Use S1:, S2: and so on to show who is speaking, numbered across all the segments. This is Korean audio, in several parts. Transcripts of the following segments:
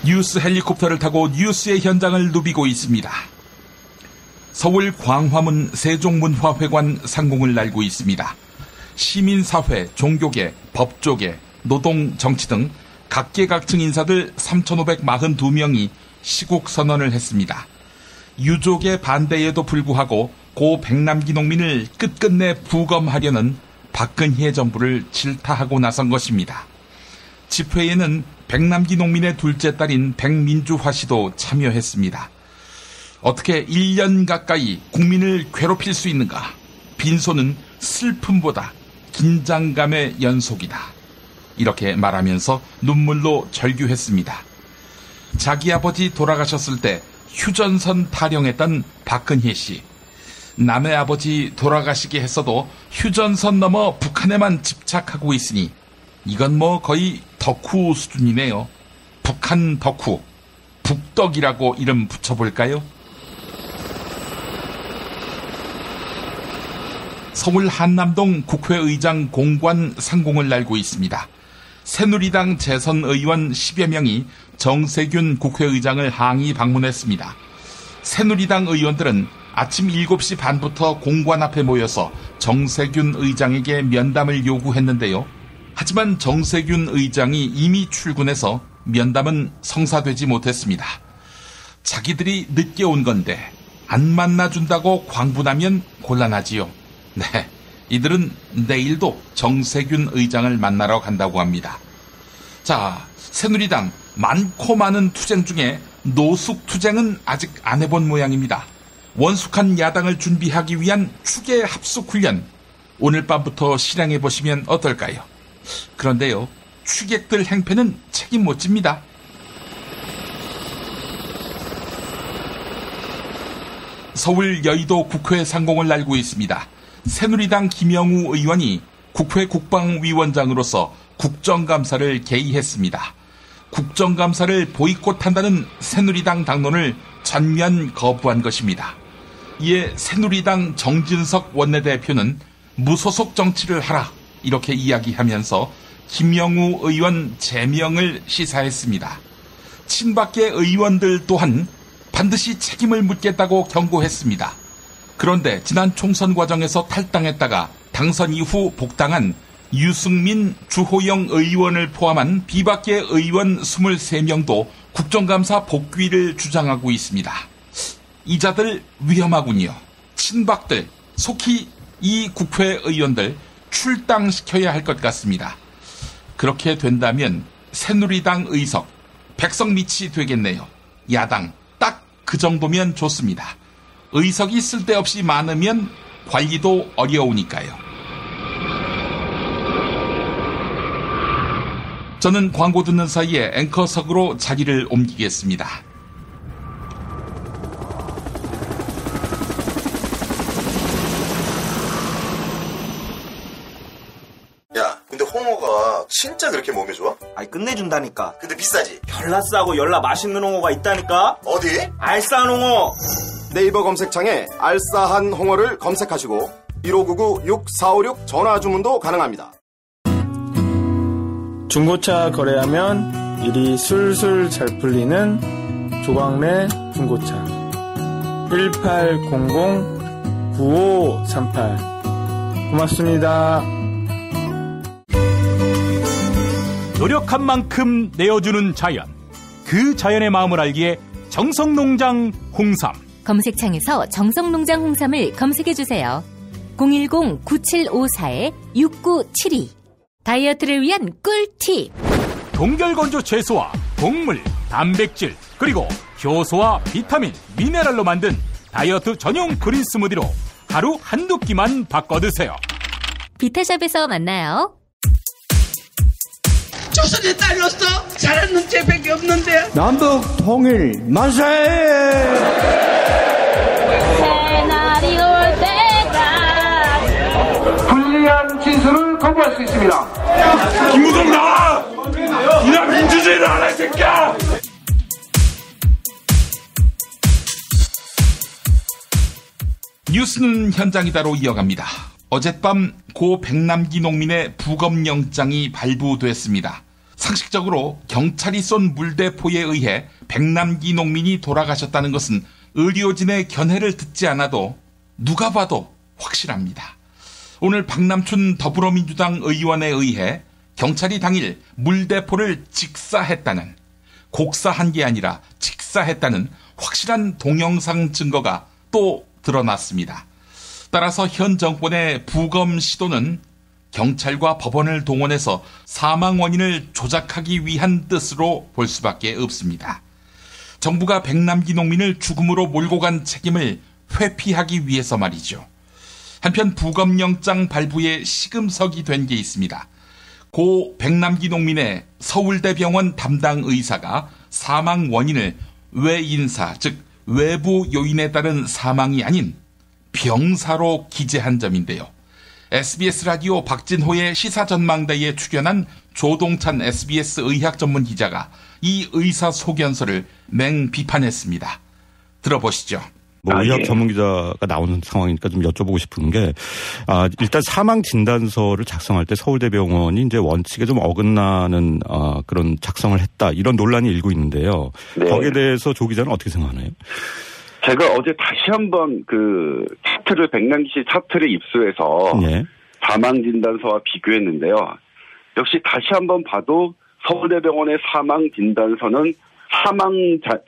S1: 뉴스 헬리콥터를 타고 뉴스의 현장을 누비고 있습니다. 서울 광화문 세종문화회관 상공을 날고 있습니다. 시민사회, 종교계, 법조계, 노동, 정치 등 각계각층 인사들 3,542명이 시국선언을 했습니다. 유족의 반대에도 불구하고 고 백남기 농민을 끝끝내 부검하려는 박근혜 정부를 질타하고 나선 것입니다. 집회에는 백남기 농민의 둘째 딸인 백민주화 씨도 참여했습니다. 어떻게 1년 가까이 국민을 괴롭힐 수 있는가? 빈소는 슬픔보다 긴장감의 연속이다. 이렇게 말하면서 눈물로 절규했습니다. 자기 아버지 돌아가셨을 때 휴전선 타령했던 박근혜 씨. 남의 아버지 돌아가시게 했어도 휴전선 넘어 북한에만 집착하고 있으니 이건 뭐 거의 덕후 수준이네요. 북한 덕후, 북덕이라고 이름 붙여볼까요? 서울 한남동 국회의장 공관 상공을 날고 있습니다. 새누리당 재선 의원 10여 명이 정세균 국회의장을 항의 방문했습니다. 새누리당 의원들은 아침 7시 반부터 공관 앞에 모여서 정세균 의장에게 면담을 요구했는데요. 하지만 정세균 의장이 이미 출근해서 면담은 성사되지 못했습니다. 자기들이 늦게 온 건데 안 만나준다고 광분하면 곤란하지요. 네, 이들은 내일도 정세균 의장을 만나러 간다고 합니다. 자, 새누리당 많고 많은 투쟁 중에 노숙 투쟁은 아직 안 해본 모양입니다. 원숙한 야당을 준비하기 위한 추계 합숙 훈련, 오늘 밤부터 실행해보시면 어떨까요? 그런데요, 취객들 행패는 책임 못 집니다. 서울 여의도 국회 상공을 날고 있습니다. 새누리당 김영우 의원이 국회 국방위원장으로서 국정감사를 개의했습니다. 국정감사를 보이콧한다는 새누리당 당론을 전면 거부한 것입니다. 이에 새누리당 정진석 원내대표는 무소속 정치를 하라 이렇게 이야기하면서 김영우 의원 제명을 시사했습니다. 친박계 의원들 또한 반드시 책임을 묻겠다고 경고했습니다. 그런데 지난 총선 과정에서 탈당했다가 당선 이후 복당한 유승민, 주호영 의원을 포함한 비박계 의원 23명도 국정감사 복귀를 주장하고 있습니다. 이자들 위험하군요. 친박들, 속히 이 국회의원들 출당시켜야 할 것 같습니다. 그렇게 된다면 새누리당 의석 100석 밑이 되겠네요. 야당 딱 그 정도면 좋습니다. 의석이 쓸데없이 많으면 관리도 어려우니까요. 저는 광고 듣는 사이에 앵커석으로 자리를 옮기겠습니다.
S2: 야, 근데 홍어가 진짜 그렇게 몸에 좋아?
S3: 아이, 끝내준다니까.
S2: 근데 비싸지?
S3: 별나 싸고 열나 맛있는 홍어가 있다니까.
S2: 어디?
S3: 알싸한 홍어.
S4: 네이버 검색창에 알싸한 홍어를 검색하시고 1599-6456 전화 주문도 가능합니다.
S5: 중고차 거래하면 일이 술술 잘 풀리는 조광래 중고차 1800-9538 고맙습니다.
S6: 노력한 만큼 내어주는 자연, 그 자연의 마음을 알기에 정성농장 홍삼.
S7: 검색창에서 정성농장 홍삼을 검색해주세요. 010-9754-6972 다이어트를 위한 꿀팁.
S6: 동결건조 채소와 곡물, 단백질, 그리고 효소와 비타민, 미네랄로 만든 다이어트 전용 그린 스무디로 하루 한두 끼만 바꿔 드세요.
S7: 비타샵에서 만나요.
S8: 조선에 딸로서 잘하는 죄밖에 없는데.
S5: 남북 통일 만세!
S9: 새날이 올 때가
S8: 불리한 진술을 거부할 수 있습니다.
S6: 김무성 나와! 이나 민주주의를 하라, 이 새끼야!
S1: 뉴스는 현장이다로 이어갑니다. 어젯밤 고 백남기 농민의 부검영장이 발부됐습니다. 상식적으로 경찰이 쏜 물대포에 의해 백남기 농민이 돌아가셨다는 것은 의료진의 견해를 듣지 않아도 누가 봐도 확실합니다. 오늘 박남춘 더불어민주당 의원에 의해 경찰이 당일 물대포를 직사했다는, 곡사한 게 아니라 직사했다는 확실한 동영상 증거가 또 드러났습니다. 따라서 현 정권의 부검 시도는 경찰과 법원을 동원해서 사망 원인을 조작하기 위한 뜻으로 볼 수밖에 없습니다. 정부가 백남기 농민을 죽음으로 몰고 간 책임을 회피하기 위해서 말이죠. 한편 부검영장 발부에 시금석이 된 게 있습니다. 고 백남기 농민의 서울대병원 담당 의사가 사망 원인을 외인사, 즉 외부 요인에 따른 사망이 아닌 병사로 기재한 점인데요. SBS 라디오 박진호의 시사전망대에 출연한 조동찬 SBS 의학 전문 기자가 이 의사 소견서를 맹비판했습니다. 들어보시죠.
S10: 의학 전문 기자가 나오는 상황이니까 좀 여쭤보고 싶은 게, 일단 사망 진단서를 작성할 때 서울대병원이 이제 원칙에 좀 어긋나는 그런 작성을 했다, 이런 논란이 일고 있는데요. 네. 거기에 대해서 조 기자는 어떻게 생각하나요?
S11: 제가 어제 다시 한번 그 차트를, 백남기 씨 차트를 입수해서
S10: 네.
S11: 사망 진단서와 비교했는데요. 역시 다시 한번 봐도 서울대병원의 사망 진단서는 사망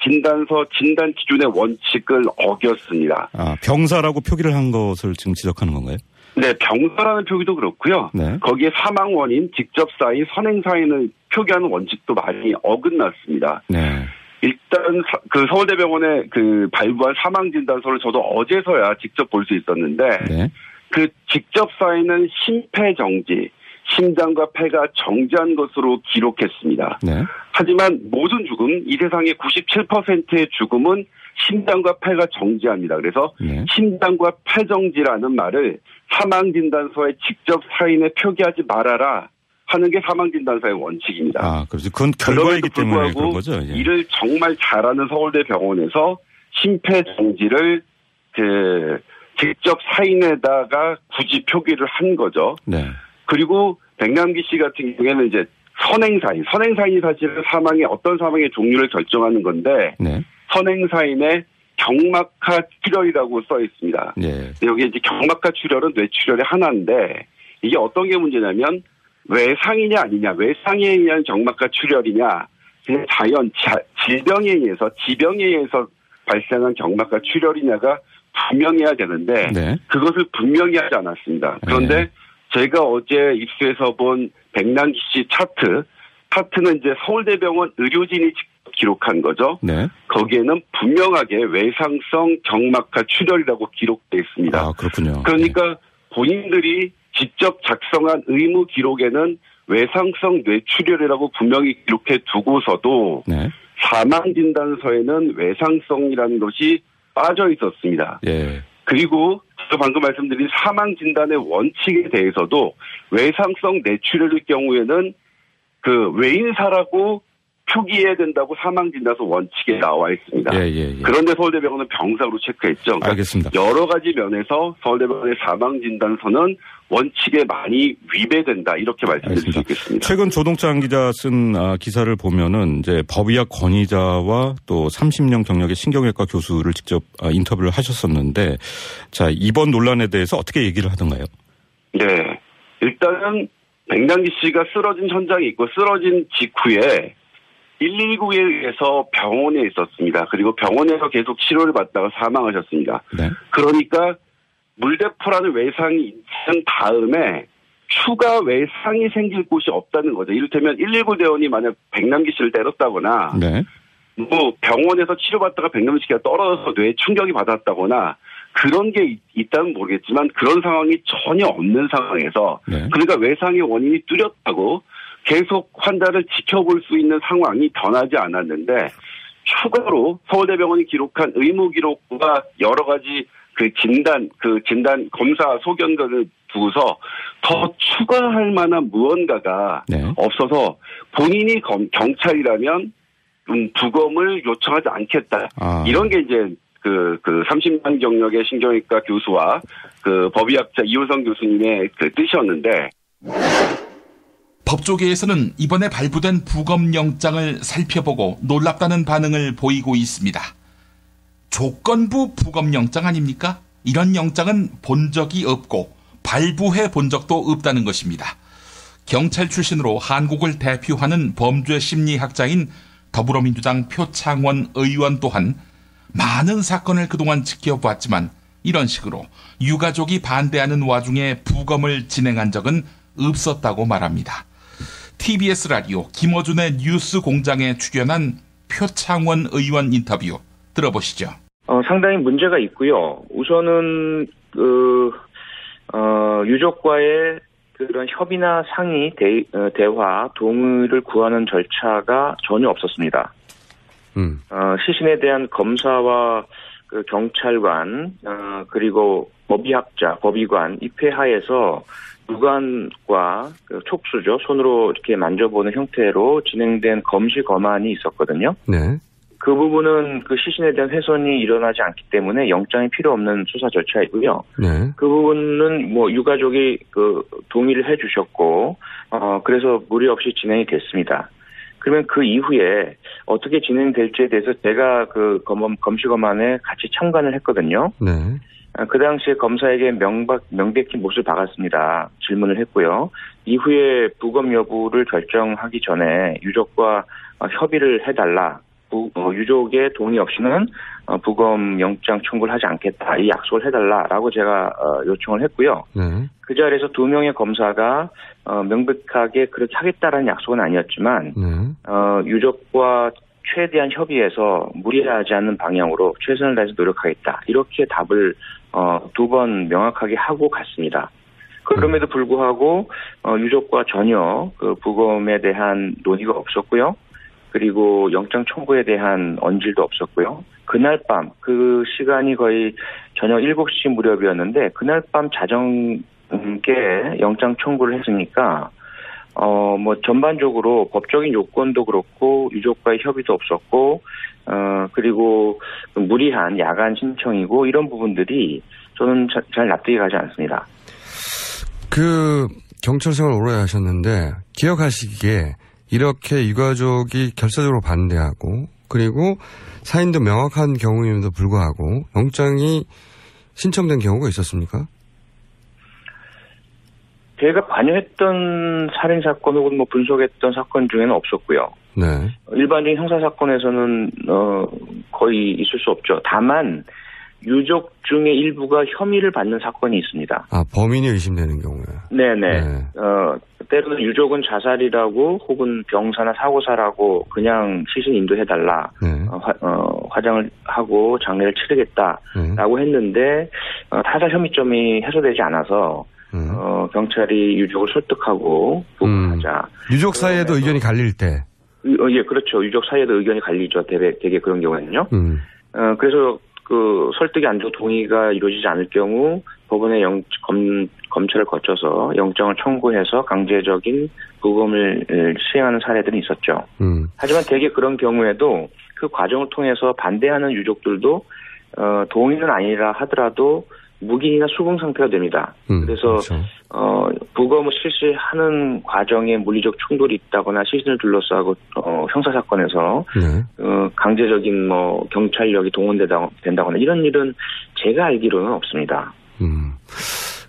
S11: 진단서 진단 기준의 원칙을 어겼습니다.
S10: 병사라고 표기를 한 것을 지금 지적하는 건가요?
S11: 네, 병사라는 표기도 그렇고요.
S10: 네.
S11: 거기에 사망 원인, 직접 사인, 선행 사인을 표기하는 원칙도 많이 어긋났습니다.
S10: 네.
S11: 일단 그 서울대병원에 그 발부한 사망 진단서를 저도 어제서야 직접 볼 수 있었는데,
S10: 네.
S11: 그 직접 사인은 심폐정지, 심장과 폐가 정지한 것으로 기록했습니다.
S10: 네.
S11: 하지만 모든 죽음, 이 세상의 97%의 죽음은 심장과 폐가 정지합니다. 그래서
S10: 네.
S11: 심장과 폐정지라는 말을 사망진단서에 직접 사인에 표기하지 말아라 하는 게 사망진단서의 원칙입니다.
S10: 그렇죠. 그건 결과이기 때문에 그런 거죠. 예.
S11: 이를 정말 잘하는 서울대병원에서 심폐정지를 직접 사인에다가 굳이 표기를 한 거죠.
S10: 네.
S11: 그리고 백남기 씨 같은 경우에는 이제 선행사인이 사실은 어떤 사망의 종류를 결정하는 건데,
S10: 네.
S11: 선행사인에 경막하 출혈이라고 써 있습니다.
S10: 네.
S11: 여기 이제 경막하 출혈은 뇌출혈의 하나인데, 이게 어떤 게 문제냐면 외상이냐 아니냐, 외상에 의한 경막하 출혈이냐, 그냥 질병에 의해서 발생한 경막하 출혈이냐가 분명해야 되는데,
S10: 네.
S11: 그것을 분명히 하지 않았습니다. 그런데
S10: 네.
S11: 제가 어제 입수해서 본 백남기 씨 차트는 이제 서울대병원 의료진이 직접 기록한 거죠.
S10: 네.
S11: 거기에는 분명하게 외상성 경막하 출혈이라고 기록되어 있습니다.
S10: 그렇군요.
S11: 그러니까 본인들이 직접 작성한 의무 기록에는 외상성 뇌출혈이라고 분명히 기록해 두고서도
S10: 네.
S11: 사망진단서에는 외상성이라는 것이 빠져 있었습니다.
S10: 예.
S11: 그리고 방금 말씀드린 사망진단의 원칙에 대해서도 외상성 뇌출혈일 경우에는 그 외인사라고 표기해야 된다고 사망진단서 원칙에 나와 있습니다.
S10: 예.
S11: 그런데 서울대병원은 병사로 체크했죠. 그러니까
S10: 알겠습니다.
S11: 여러 가지 면에서 서울대병원의 사망진단서는 원칙에 많이 위배된다, 이렇게 말씀드릴 수 있겠습니다.
S10: 최근 조동찬 기자 쓴 기사를 보면은 이제 법의학 권위자와 또 30년 경력의 신경외과 교수를 직접 인터뷰를 하셨었는데, 자, 이번 논란에 대해서 어떻게 얘기를 하던가요?
S11: 네, 일단은 백남기 씨가 쓰러진 현장에 있고 쓰러진 직후에 119에 의해서 병원에 있었습니다. 그리고 병원에서 계속 치료를 받다가 사망하셨습니다.
S10: 네.
S11: 그러니까 물대포라는 외상이 있은 다음에 추가 외상이 생길 곳이 없다는 거죠. 이를테면 119 대원이 만약 백남기 씨를 때렸다거나,
S10: 네.
S11: 뭐 병원에서 치료받다가 백남기 씨가 떨어져서 뇌에 충격이 받았다거나 그런 게 있다면 모르겠지만 그런 상황이 전혀 없는 상황에서,
S10: 네.
S11: 그러니까 외상의 원인이 뚜렷하고 계속 환자를 지켜볼 수 있는 상황이 변하지 않았는데, 추가로 서울대병원이 기록한 의무 기록과 여러 가지 진단 검사 소견들을 두고서 더 추가할 만한 무언가가
S10: 네.
S11: 없어서 본인이 경찰이라면 부검을 요청하지 않겠다. 이런 게 이제 그 30년 경력의 신경외과 교수와 그 법의학자 이호성 교수님의 그 뜻이었는데,
S1: 법조계에서는 이번에 발부된 부검영장을 살펴보고 놀랍다는 반응을 보이고 있습니다. 조건부 부검영장 아닙니까? 이런 영장은 본 적이 없고 발부해 본 적도 없다는 것입니다. 경찰 출신으로 한국을 대표하는 범죄심리학자인 더불어민주당 표창원 의원 또한 많은 사건을 그동안 지켜봤지만 이런 식으로 유가족이 반대하는 와중에 부검을 진행한 적은 없었다고 말합니다. TBS 라디오 김어준의 뉴스 공장에 출연한 표창원 의원 인터뷰 들어보시죠.
S12: 상당히 문제가 있고요. 우선은 유족과의 그런 협의나 상의, 대화, 동의를 구하는 절차가 전혀 없었습니다. 시신에 대한 검사와 그 경찰관, 그리고 법의학자, 법의관 입회하에서 유관과 그 촉수죠. 손으로 이렇게 만져보는 형태로 진행된 검시 검안이 있었거든요.
S13: 네.
S12: 그 부분은 그 시신에 대한 훼손이 일어나지 않기 때문에 영장이 필요 없는 수사 절차이고요.
S13: 네.
S12: 그 부분은 뭐 유가족이 그 동의를 해주셨고, 그래서 무리 없이 진행이 됐습니다. 그러면 그 이후에 어떻게 진행될지에 대해서 제가 그 검시 검안에 같이 참관을 했거든요.
S13: 네.
S12: 그 당시에 검사에게 명백히 못을 박았습니다. 질문을 했고요. 이후에 부검 여부를 결정하기 전에 유족과 협의를 해달라. 유족의 동의 없이는 부검 영장 청구를 하지 않겠다. 이 약속을 해달라라고 제가 요청을 했고요.
S13: 네.
S12: 그 자리에서 2명의 검사가 명백하게 그렇게 하겠다라는 약속은 아니었지만 유족과 최대한 협의해서 무리하지 않는 방향으로 최선을 다해서 노력하겠다. 이렇게 답을 2번 명확하게 하고 갔습니다. 그럼에도 불구하고 유족과 전혀 그 부검에 대한 논의가 없었고요. 그리고 영장 청구에 대한 언질도 없었고요. 그날 밤, 그 시간이 거의 저녁 7시 무렵이었는데 그날 밤 자정께 영장 청구를 했으니까 뭐 전반적으로 법적인 요건도 그렇고 유족과의 협의도 없었고 그리고 무리한 야간 신청이고 이런 부분들이 저는 잘 납득이 가지 않습니다.
S13: 그 경찰 생활 오래 하셨는데 기억하시기에 이렇게 유가족이 결사적으로 반대하고 그리고 사인도 명확한 경우임에도 불구하고 영장이 신청된 경우가 있었습니까? 제가 관여했던 살인사건 혹은 뭐 분석했던 사건 중에는 없었고요. 네. 일반적인 형사사건에서는 거의 있을 수 없죠. 다만 유족 중에 일부가 혐의를 받는 사건이 있습니다. 아, 범인이 의심되는 경우에. 네네. 네. 때로는 유족은 자살이라고 혹은 병사나 사고사라고 그냥 시신 인도해달라. 네. 화장을 하고 장례를 치르겠다라고 했는데 타살 혐의점이 해소되지 않아서 경찰이 유족을 설득하고 복구하자. 유족 사이에도 의견이 갈릴 때. 예, 그렇죠. 유족 사이에도 의견이 갈리죠. 되게 그런 경우에는요. 그래서 그 설득이 안 되고 동의가 이루어지지 않을 경우 법원의 검찰을 거쳐서 영장을 청구해서 강제적인 부검을 시행하는 사례들이 있었죠. 하지만 대개 그런 경우에도 그 과정을 통해서 반대하는 유족들도 동의는 아니라 하더라도 무기나 수긍 상태가 됩니다. 그래서 그렇죠. 부검을 실시하는 과정에 물리적 충돌이 있다거나 시신을 둘러싸고 형사 사건에서 강제적인 뭐 경찰력이 동원된다거나 이런 일은 제가 알기로는 없습니다.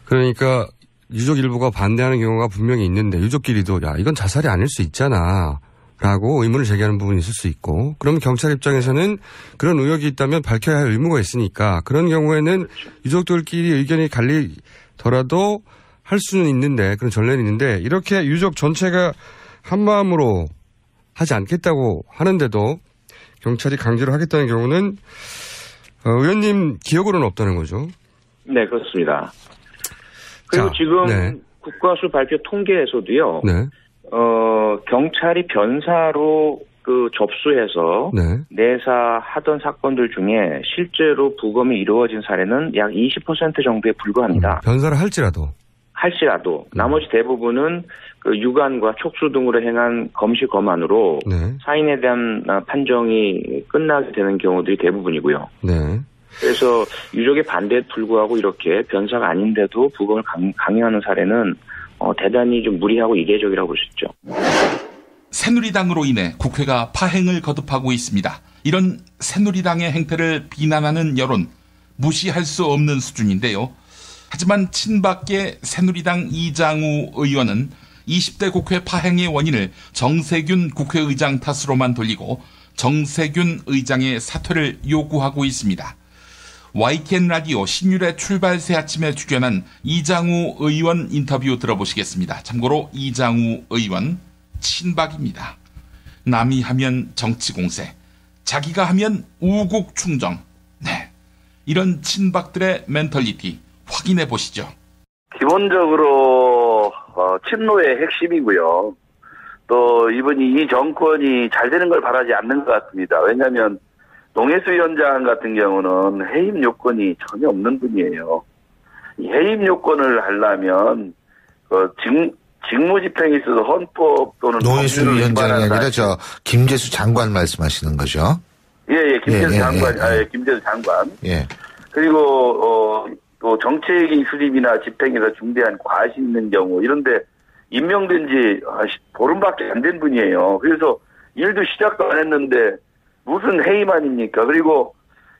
S13: 그러니까 유족 일부가 반대하는 경우가 분명히 있는데 유족끼리도 야 이건 자살이 아닐 수 있잖아. 라고 의문을 제기하는 부분이 있을 수 있고 그러면 경찰 입장에서는 그런 의혹이 있다면 밝혀야 할 의무가 있으니까 그런 경우에는 그렇죠. 유족들끼리 의견이 갈리더라도 할 수는 있는데 그런 전례는 있는데 이렇게 유족 전체가 한마음으로 하지 않겠다고 하는데도 경찰이 강제로 하겠다는 경우는 의원님 기억으로는 없다는 거죠. 네, 그렇습니다. 그리고 자, 지금 네. 국가수 발표 통계에서도요. 네. 경찰이 변사로 그 접수해서 내사하던 사건들 중에 실제로 부검이 이루어진 사례는 약 20% 정도에 불과합니다. 변사를 할지라도 나머지 대부분은 그 유관과 촉수 등으로 행한 검시 검안으로 사인에 대한 판정이 끝나게 되는 경우들이 대부분이고요. 그래서 유족의 반대에 불구하고 이렇게 변사가 아닌데도 부검을 강요하는 사례는
S12: 대단히 좀 무리하고 이례적이라고 볼 수 있죠.
S1: 새누리당으로 인해 국회가 파행을 거듭하고 있습니다. 이런 새누리당의 행태를 비난하는 여론 무시할 수 없는 수준인데요. 하지만 친박계 새누리당 이장우 의원은 20대 국회 파행의 원인을 정세균 국회의장 탓으로만 돌리고 정세균 의장의 사퇴를 요구하고 있습니다. YKN 라디오 신율의 출발 새 아침에 출연한 이장우 의원 인터뷰 들어보시겠습니다. 참고로 이장우 의원 친박입니다. 남이 하면 정치 공세, 자기가 하면 우국 충정. 네, 이런 친박들의 멘털리티 확인해 보시죠.
S14: 기본적으로 친노의 핵심이고요. 또 이분이 이 정권이 잘 되는 걸 바라지 않는 것 같습니다. 왜냐하면 농해수 위원장 같은 경우는 해임 요건이 전혀 없는 분이에요. 이 해임 요건을 하려면 직무집행에 있어서 헌법 또는
S15: 농해수 위원장이 아니라 김재수 장관 말씀하시는 거죠?
S14: 예, 김재수 장관. 김재수 장관.
S15: 예.
S14: 그리고 또 정책의 수립이나 집행에서 중대한 과실이 있는 경우 이런데 임명된 지 보름밖에 안 된 분이에요. 그래서 일도 시작도 안 했는데 무슨 해임안입니까? 그리고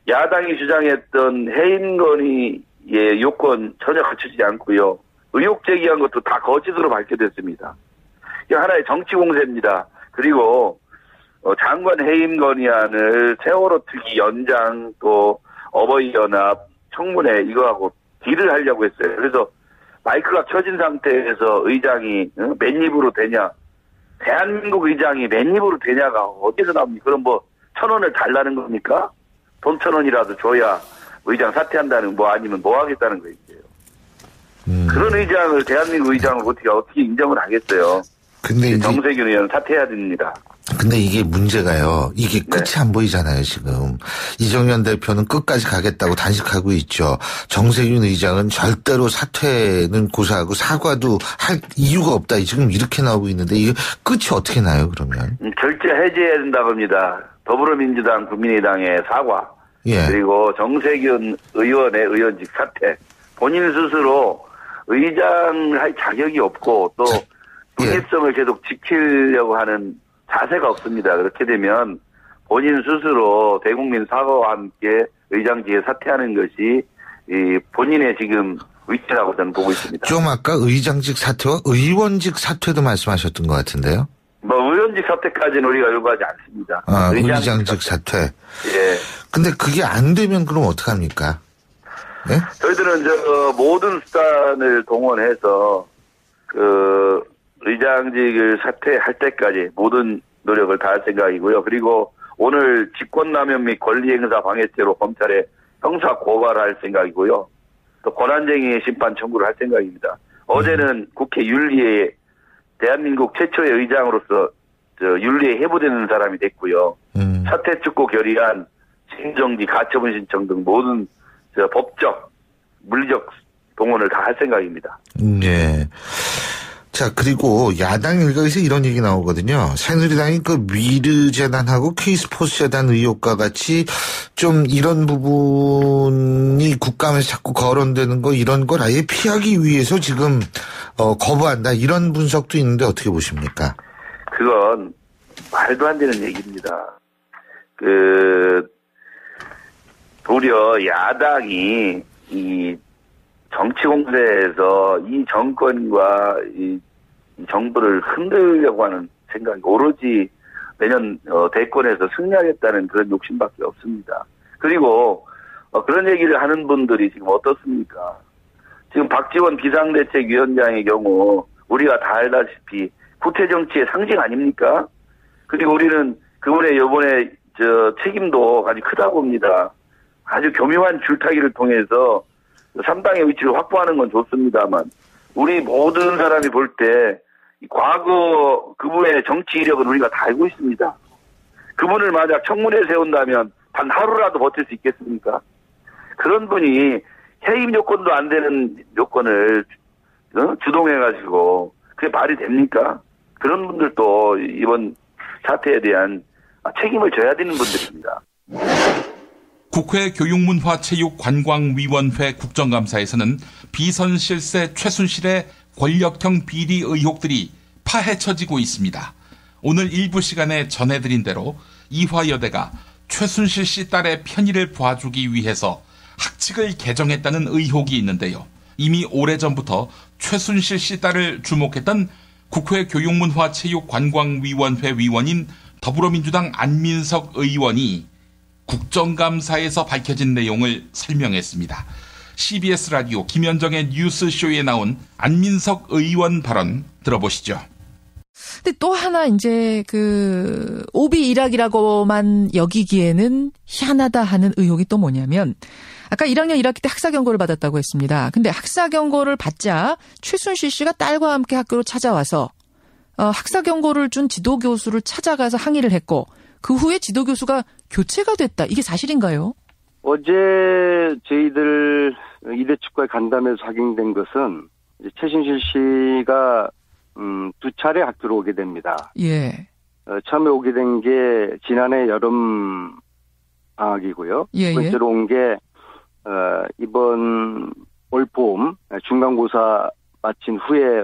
S14: 야당이 주장했던 해임 건의의 요건 전혀 갖추지 않고요. 의혹 제기한 것도 다 거짓으로 밝혀졌습니다. 이게 하나의 정치 공세입니다. 그리고 장관 해임 건의안을 세월호 특위 연장 또 어버이연합 청문회 이거하고 딜을 하려고 했어요. 그래서 마이크가 켜진 상태에서 의장이 맨입으로 되냐? 대한민국 의장이 맨입으로 되냐가 어디서 나옵니까? 그럼 1,000원을 달라는 겁니까? 돈 1,000원이라도 줘야 의장 사퇴한다는 아니면 뭐 하겠다는 거예요. 그런 의장을 대한민국 의장을 어떻게 인정을 하겠어요? 근데 정세균 의원 사퇴해야 됩니다.
S15: 근데 이게 문제가요. 이게 끝이 안 보이잖아요, 지금. 이정현 대표는 끝까지 가겠다고 단식하고 있죠. 정세균 의장은 절대로 사퇴는 고사하고 사과도 할 이유가 없다. 지금 이렇게 나오고 있는데 이게 끝이 어떻게 나요, 그러면?
S14: 결제 해제해야 된다고 합니다. 더불어민주당, 국민의당의 사과. 예. 그리고 정세균 의원의 의원직 사퇴. 본인 스스로 의장을 할 자격이 없고 또 독립성을 계속 지키려고 하는 자세가 없습니다. 그렇게 되면 본인 스스로 대국민 사과와 함께 의장직에 사퇴하는 것이 본인의 지금 위치라고 저는 보고 있습니다.
S15: 좀 아까 의장직 사퇴와 의원직 사퇴도 말씀하셨던 것 같은데요?
S14: 의원직 사퇴까지는 우리가 요구하지 않습니다.
S15: 의장직 사퇴.
S14: 예.
S15: 근데 그게 안 되면 그럼 어떡합니까? 네?
S14: 저희들은 모든 수단을 동원해서 의장직을 사퇴할 때까지 모든 노력을 다할 생각이고요. 그리고 오늘 직권남용 및 권리행사 방해죄로 검찰에 형사 고발할 생각이고요. 또 권한쟁의 심판 청구를 할 생각입니다. 어제는 국회 윤리에 대한민국 최초의 의장으로서 윤리에 해부되는 사람이 됐고요. 사퇴 촉구 결의안, 행정지, 가처분 신청 등 모든 법적, 물리적 동원을 다 할 생각입니다.
S15: 네. 자, 그리고 야당 일각에서 이런 얘기 나오거든요. 새누리당이 미르 재단하고 K스포츠 재단 의혹과 같이 좀 이런 부분이 국감에서 자꾸 거론되는 거 이런 걸 아예 피하기 위해서 지금 거부한다. 이런 분석도 있는데 어떻게 보십니까?
S14: 그건 말도 안 되는 얘기입니다. 도리어 야당이 이 정치 공세에서 이 정권과 이 정부를 흔들려고 하는 생각이 오로지 내년 대권에서 승리하겠다는 그런 욕심밖에 없습니다. 그리고 그런 얘기를 하는 분들이 지금 어떻습니까? 지금 박지원 비상대책위원장의 경우 우리가 다 알다시피 구태정치의 상징 아닙니까? 그리고 우리는 그분의 이번에 책임도 아주 크다고 봅니다. 아주 교묘한 줄타기를 통해서 3당의 위치를 확보하는 건 좋습니다만 우리 모든 사람이 볼 때 과거 그분의 정치 이력은 우리가 다 알고 있습니다. 그분을 만약 청문회에 세운다면 단 하루라도 버틸 수 있겠습니까? 그런 분이 해임 요건도 안 되는 요건을 주동해가지고 그게 말이 됩니까? 그런 분들도 이번 사태에 대한 책임을 져야 되는 분들입니다.
S1: 국회 교육문화체육관광위원회 국정감사에서는 비선실세 최순실의 권력형 비리 의혹들이 파헤쳐지고 있습니다. 오늘 일부 시간에 전해드린 대로 이화여대가 최순실 씨 딸의 편의를 봐주기 위해서 학칙을 개정했다는 의혹이 있는데요. 이미 오래전부터 최순실 씨 딸을 주목했던 국회 교육문화체육관광위원회 위원인 더불어민주당 안민석 의원이 국정감사에서 밝혀진 내용을 설명했습니다. CBS 라디오 김현정의 뉴스쇼에 나온 안민석 의원 발언 들어보시죠.
S16: 근데 또 하나 이제 오비 일학이라고만 여기기에는 희한하다 하는 의혹이 또 뭐냐면 아까 1학년 1학기 때 학사 경고를 받았다고 했습니다. 근데 학사 경고를 받자 최순실 씨가 딸과 함께 학교로 찾아와서 학사 경고를 준 지도 교수를 찾아가서 항의를 했고 그 후에 지도 교수가 교체가 됐다. 이게 사실인가요?
S17: 어제 저희들 이대 측과의 간담회에서 확인된 것은 이제 최순실 씨가 두 차례 학교로 오게 됩니다.
S16: 예.
S17: 처음에 오게 된 게 지난해 여름 방학이고요.
S16: 예,
S17: 두 번째로 온 게 이번 올 봄 중간고사 마친 후에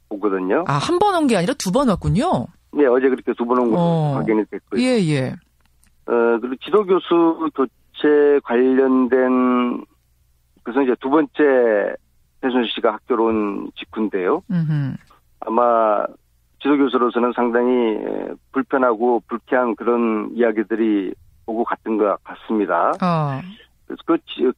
S17: 오거든요.
S16: 아, 한 번 온 게 아니라 두 번 왔군요.
S17: 네, 어제 그렇게 두 번 온 것으로 확인이 됐고요.
S16: 예, 예.
S17: 그리고 지도교수 교체 관련된 그래서 이제 두 번째 최순실 씨가 학교로 온 직후인데요. 아마 지도교수로서는 상당히 불편하고 불쾌한 그런 이야기들이 오고 갔던 것 같습니다. 그래서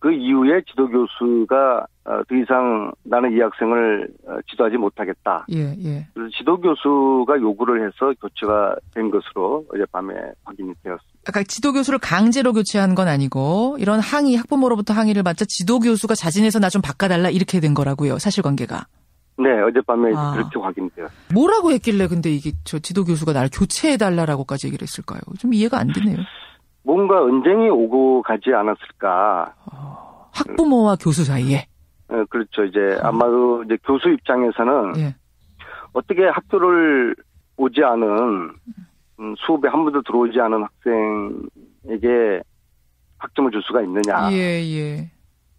S17: 그 이후에 지도교수가 더 이상 나는 이 학생을 지도하지 못하겠다.
S16: 예, 예.
S17: 그래서 지도교수가 요구를 해서 교체가 된 것으로 어젯밤에 확인이 되었습니다.
S16: 아까 지도교수를 강제로 교체한 건 아니고 이런 항의, 학부모로부터 항의를 받자 지도교수가 자진해서 나 좀 바꿔달라 이렇게 된 거라고요. 사실관계가.
S17: 네, 어젯밤에 그렇게 확인되었습니다.
S16: 뭐라고 했길래 근데 이게 저 지도교수가 나를 교체해달라고까지 얘기를 했을까요? 좀 이해가 안 되네요.
S17: 뭔가 언쟁이 오고 가지 않았을까.
S16: 학부모와 교수 사이에.
S17: 그렇죠. 이제 아마 이제 교수 입장에서는
S16: 예.
S17: 어떻게 학교를 오지 않은 수업에 한 번도 들어오지 않은 학생에게 학점을 줄 수가 있느냐.
S16: 예, 예.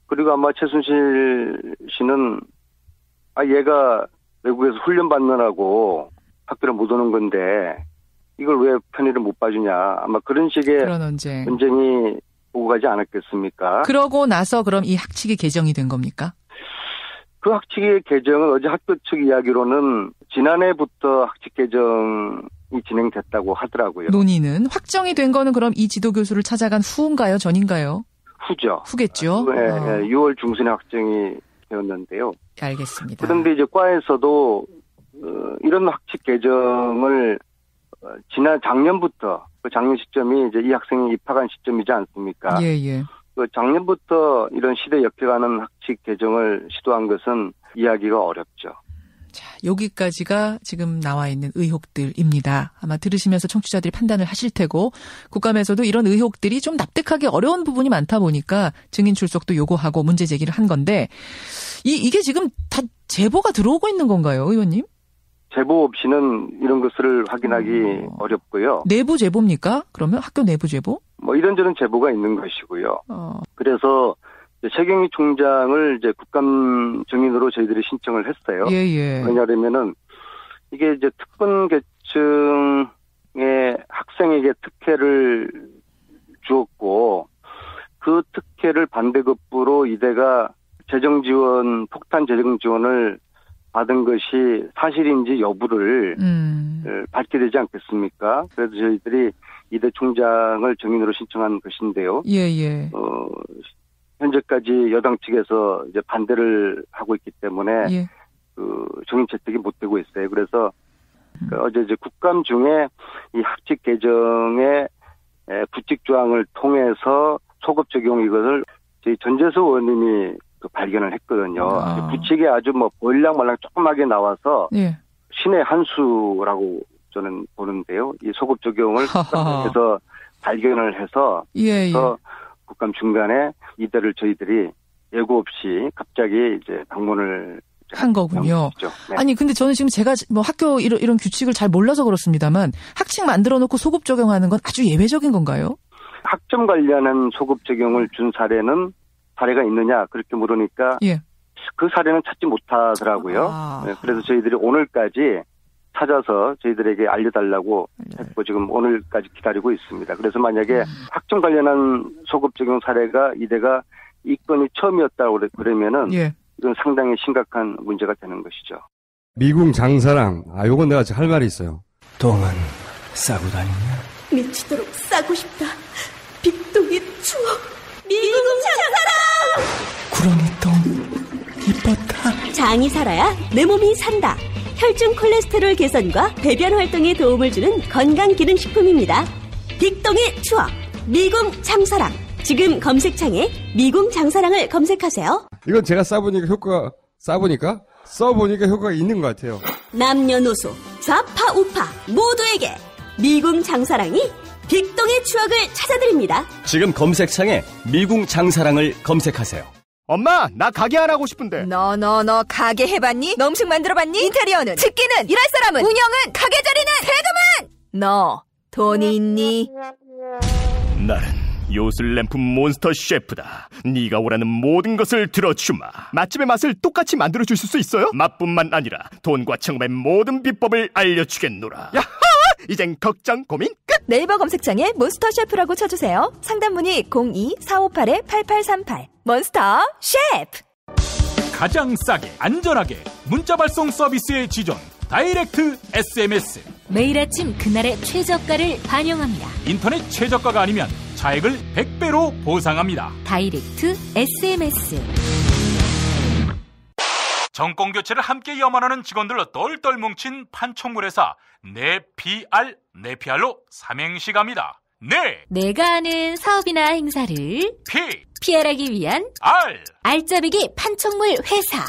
S17: 그리고 아마 최순실 씨는 얘가 외국에서 훈련 받느라고 학교를 못 오는 건데 이걸 왜 편의를 못 봐주냐. 아마 그런 식의
S16: 그런
S17: 언쟁이 오고 가지 않았겠습니까?
S16: 그러고 나서 그럼 이 학칙이 개정이 된 겁니까?
S17: 그 학칙의 개정은 어제 학교 측 이야기로는 지난해부터 학칙 개정이 진행됐다고 하더라고요.
S16: 논의는 확정이 된 거는 그럼 이 지도교수를 찾아간 후인가요? 전인가요?
S17: 후죠.
S16: 후겠죠.
S17: 네, 6월 중순에 확정이 되었는데요.
S16: 알겠습니다.
S17: 그런데 이제 과에서도 이런 학칙 개정을 지난 작년부터 그 작년 시점이 이제 이 학생이 입학한 시점이지 않습니까?
S16: 예, 예.
S17: 그 작년부터 이런 시대 역행하는 학칙 개정을 시도한 것은 이해하기가 어렵죠.
S16: 자, 여기까지가 지금 나와 있는 의혹들입니다. 아마 들으시면서 청취자들이 판단을 하실 테고 국감에서도 이런 의혹들이 좀 납득하기 어려운 부분이 많다 보니까 증인 출석도 요구하고 문제 제기를 한 건데 이게 지금 다 제보가 들어오고 있는 건가요, 의원님?
S17: 제보 없이는 이런 것을 확인하기 어렵고요.
S16: 내부 제보입니까? 그러면 학교 내부 제보?
S17: 뭐 이런저런 제보가 있는 것이고요. 그래서 최경희 총장을 이제 국감 증인으로 저희들이 신청을 했어요.
S16: 예, 예.
S17: 왜냐하면은 이게 이제 특권 계층의 학생에게 특혜를 주었고 그 특혜를 반대급부로 이대가 재정 지원, 폭탄 재정 지원을 받은 것이 사실인지 여부를 밝게 되지 않겠습니까? 그래서 저희들이 이대 총장을 증인으로 신청한 것인데요.
S16: 예, 예.
S17: 현재까지 여당 측에서 이제 반대를 하고 있기 때문에
S16: 예.
S17: 그 증인 채택이 못 되고 있어요. 그래서 어제 이제 국감 중에 이 학칙 개정의 부칙 조항을 통해서 소급 적용 이것을 저희 전재수 의원님이 발견을 했거든요. 부칙에 아주 뭐 볼랑말랑 조그맣게 나와서
S16: 예.
S17: 신의 한 수라고 저는 보는데요. 이 소급 적용을 국감에서 발견을 해서
S16: 예, 예.
S17: 국감 중간에 이대를 저희들이 예고 없이 갑자기 이제 방문을
S16: 한 거군요.
S17: 네.
S16: 아니 근데 저는 지금 제가 뭐 학교 이런 규칙을 잘 몰라서 그렇습니다만 학칙 만들어 놓고 소급 적용하는 건 아주 예외적인 건가요?
S17: 학점 관련한 소급 적용을 준 사례가 있느냐 그렇게 물으니까
S16: 예.
S17: 그 사례는 찾지 못하더라고요. 네, 그래서 저희들이 오늘까지 찾아서 저희들에게 알려달라고 했고 지금 오늘까지 기다리고 있습니다. 그래서 만약에 학종 관련한 소급 적용 사례가 이대가 이 건이 처음이었다고 그러면은 이건 상당히 심각한 문제가 되는 것이죠.
S18: 미궁 장사랑, 요건 내가 할 말이 있어요. 똥은 싸고 다니냐?
S19: 미치도록 싸고 싶다. 빅동의 추억. 미궁 장사랑!
S18: 구렁이 똥 이뻤다.
S19: 장이 살아야 내 몸이 산다. 혈중 콜레스테롤 개선과 배변 활동에 도움을 주는 건강기능식품입니다. 빅동의 추억. 미궁 장사랑. 지금 검색창에 미궁 장사랑을 검색하세요.
S18: 이건 제가 써보니까 효과가 있는 것 같아요.
S19: 남녀노소, 좌파, 우파 모두에게 미궁 장사랑이 빅동의 추억을 찾아드립니다.
S20: 지금 검색창에 미궁 장사랑을 검색하세요.
S21: 엄마, 나 가게 안 하고 싶은데.
S22: 너 가게 해봤니? 너 음식 만들어봤니? 인테리어는? 집기는? 일할 사람은? 운영은? 가게 자리는? 세금은? 너 돈이 있니?
S21: 나는 요술램프 몬스터 셰프다. 네가 원하는 모든 것을 들어주마. 맛집의 맛을 똑같이 만들어줄 수 있어요? 맛뿐만 아니라 돈과 청음의 모든 비법을 알려주겠노라. 야하! 이젠 걱정 고민 끝!
S22: 네이버 검색창에 몬스터 셰프라고 쳐주세요. 상담문의 02-458-8838 몬스터 셰프.
S6: 가장 싸게 안전하게 문자 발송 서비스의 지존 다이렉트 SMS.
S7: 매일 아침 그날의 최저가를 반영합니다.
S6: 인터넷 최저가가 아니면 차액을 100배로 보상합니다.
S7: 다이렉트 SMS.
S6: 정권교체를 함께 염원하는 직원들로 똘똘 뭉친 판촉물회사 네피알로 삼행시 갑니다.
S7: 내가 아는 사업이나 행사를 PR하기 위한 알짜배기 판촉물 회사.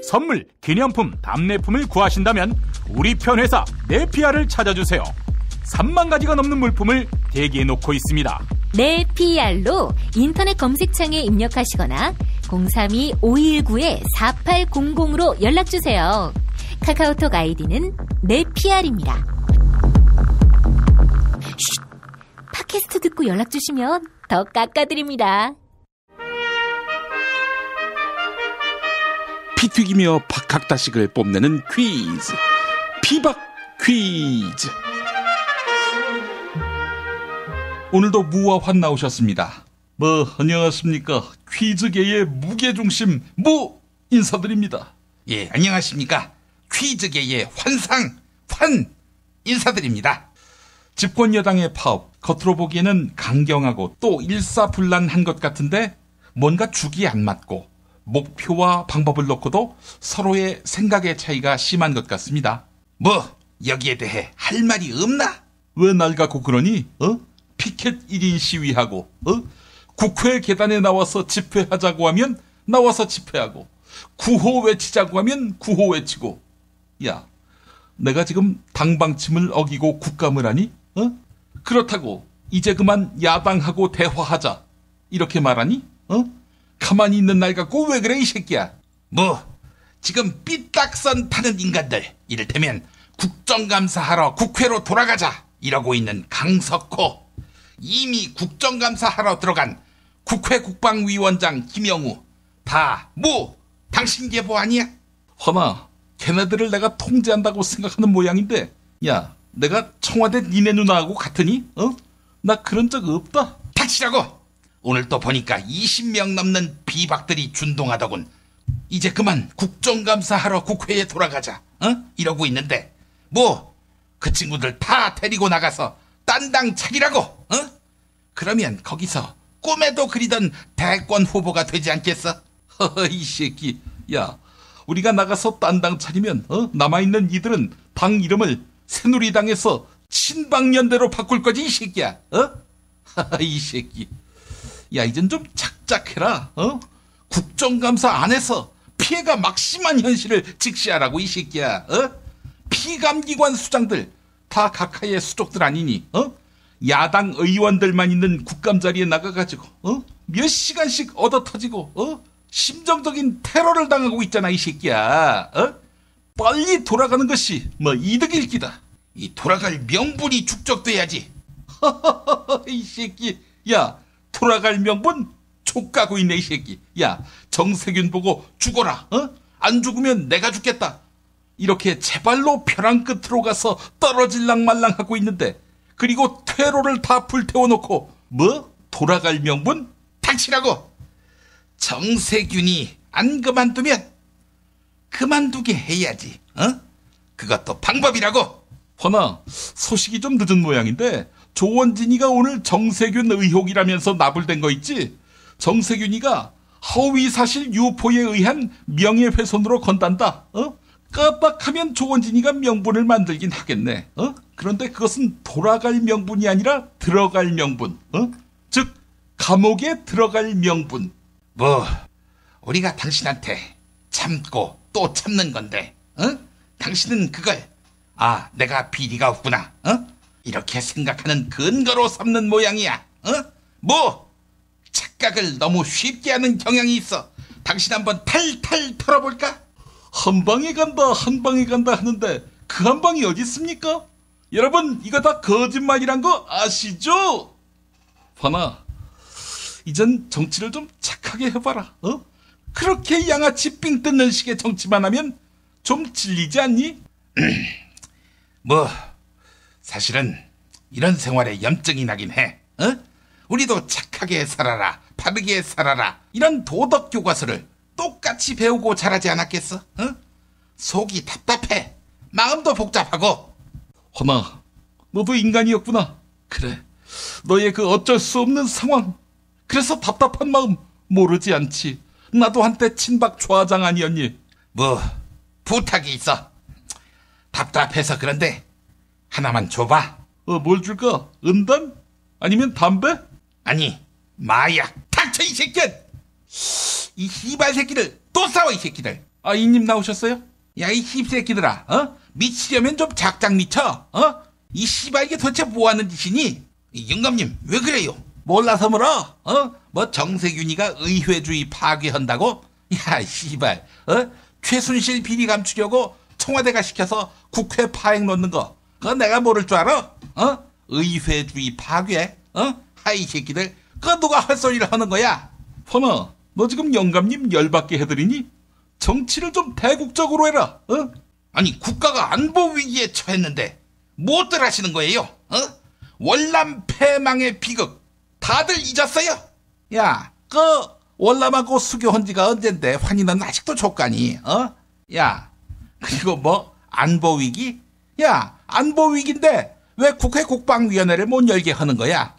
S6: 선물, 기념품, 답례품을 구하신다면 우리 편 회사 네피알을 찾아주세요. 3만 가지가 넘는 물품을 대기해 놓고 있습니다.
S7: 네피알로 인터넷 검색창에 입력하시거나 032-519-4800으로 연락주세요. 카카오톡 아이디는 네피알입니다. 팟캐스트 듣고 연락주시면 더 깎아드립니다.
S1: 피 튀기며 박학다식을 뽐내는 퀴즈. 피박 퀴즈. 오늘도 무와 환 나오셨습니다. 안녕하십니까. 퀴즈계의 무게중심 무 인사드립니다.
S23: 예, 안녕하십니까. 퀴즈계의 환 인사드립니다.
S1: 집권 여당의 파업, 겉으로 보기에는 강경하고 또 일사불란한 것 같은데 뭔가 죽이 안 맞고 목표와 방법을 놓고도 서로의 생각의 차이가 심한 것 같습니다.
S23: 여기에 대해 할 말이 없나?
S1: 왜 날 갖고 그러니? 피켓 1인 시위하고 국회 계단에 나와서 집회하자고 하면 나와서 집회하고 구호 외치자고 하면 구호 외치고. 야, 내가 지금 당방침을 어기고 국감을 하니? 그렇다고 이제 그만 야당하고 대화하자 이렇게 말하니? 가만히 있는 날 갖고 왜 그래 이 새끼야?
S23: 지금 삐딱선 타는 인간들, 이를테면 국정감사하러 국회로 돌아가자 이러고 있는 강석호, 이미 국정감사하러 들어간 국회 국방위원장 김영우, 다 당신 계보 아니야?
S1: 허나 걔네들을 내가 통제한다고 생각하는 모양인데, 야, 내가 청와대 니네 누나하고 같으니? 나 그런 적 없다.
S23: 닥치라고! 오늘 또 보니까 20명 넘는 비박들이 준동하더군. 이제 그만 국정감사하러 국회에 돌아가자 이러고 있는데 그 친구들 다 데리고 나가서 딴 당 차리라고. 그러면 거기서 꿈에도 그리던 대권 후보가 되지 않겠어?
S1: 이 새끼. 야, 우리가 나가서 딴 당 차리면 남아있는 이들은 당 이름을 새누리당에서 친박연대로 바꿀 거지 이 새끼야. 이 새끼. 야, 이젠 좀 착착해라. 국정감사 안에서 피해가 막심한 현실을 직시하라고 이 새끼야. 피감기관 수장들 다 각하의 수족들 아니니? 야당 의원들만 있는 국감 자리에 나가가지고 몇 시간씩 얻어터지고 심정적인 테러를 당하고 있잖아 이 새끼야. 빨리 돌아가는 것이 이득일 기다.
S23: 이 돌아갈 명분이 축적돼야지.
S1: 이 새끼. 야, 돌아갈 명분 촉가고 있네 이 새끼. 야, 정세균 보고 죽어라. 안 죽으면 내가 죽겠다. 이렇게 제발로 벼랑 끝으로 가서 떨어질랑 말랑하고 있는데, 그리고 퇴로를 다 불태워놓고 뭐? 돌아갈 명분? 당치라고. 정세균이 안 그만두면 그만두게 해야지. 그것도 방법이라고. 허나 소식이 좀 늦은 모양인데 조원진이가 오늘 정세균 의혹이라면서 나불댄 거 있지? 정세균이가 허위사실 유포에 의한 명예훼손으로 건단다. 깜빡하면 조원진이가 명분을 만들긴 하겠네. 그런데 그것은 돌아갈 명분이 아니라 들어갈 명분. 즉 감옥에 들어갈 명분.
S23: 뭐 우리가 당신한테 참고 또 참는 건데, 당신은 그걸 내가 비리가 없구나, 이렇게 생각하는 근거로 삼는 모양이야. 뭐 착각을 너무 쉽게 하는 경향이 있어. 당신 한번 탈탈 털어볼까?
S1: 한 방에 간다 하는데 그 한 방이 어디 있습니까? 여러분, 이거 다 거짓말이란 거 아시죠? 화나, 이젠 정치를 좀 착하게 해봐라. 그렇게 양아치 삥 뜯는 식의 정치만 하면 좀 질리지 않니?
S23: 뭐 사실은 이런 생활에 염증이 나긴 해. 우리도 착하게 살아라, 바르게 살아라, 이런 도덕 교과서를 똑같이 배우고 자라지 않았겠어? 속이 답답해, 마음도 복잡하고.
S1: 허나, 너도 인간이었구나. 그래, 너의 그 어쩔 수 없는 상황, 그래서 답답한 마음 모르지 않지. 나도 한때 친박 좌장 아니었니?
S23: 뭐 부탁이 있어. 답답해서 그런데 하나만 줘봐.
S1: 뭘 줄까? 은단? 아니면 담배?
S23: 아니, 마약. 닥쳐 이 새끼! 이 씨발 새끼들 또 싸워 이 새끼들.
S1: 이님 나오셨어요?
S23: 야, 이 씹새끼들아, 미치려면 좀 작작 미쳐. 이 씨발 이게 도대체 뭐하는 짓이니? 영감님 왜 그래요? 몰라서 물어? 뭐 정세균이가 의회주의 파괴한다고? 야, 씨발, 최순실 비리 감추려고 청와대가 시켜서 국회 파행 놓는 거, 그거 내가 모를 줄 알아? 의회주의 파괴? 하이 새끼들, 그거 누가 할 소리를 하는 거야?
S1: 허나, 너 지금 영감님 열받게 해드리니? 정치를 좀 대국적으로 해라.
S23: 아니, 국가가 안보 위기에 처했는데 뭐들 하시는 거예요? 월남 패망의 비극 다들 잊었어요? 야, 그 월남하고 수교한 지가 언젠데 환희는 아직도 족가니? 야, 그리고 뭐 안보 위기? 야, 안보 위기인데 왜 국회 국방위원회를 못 열게 하는 거야?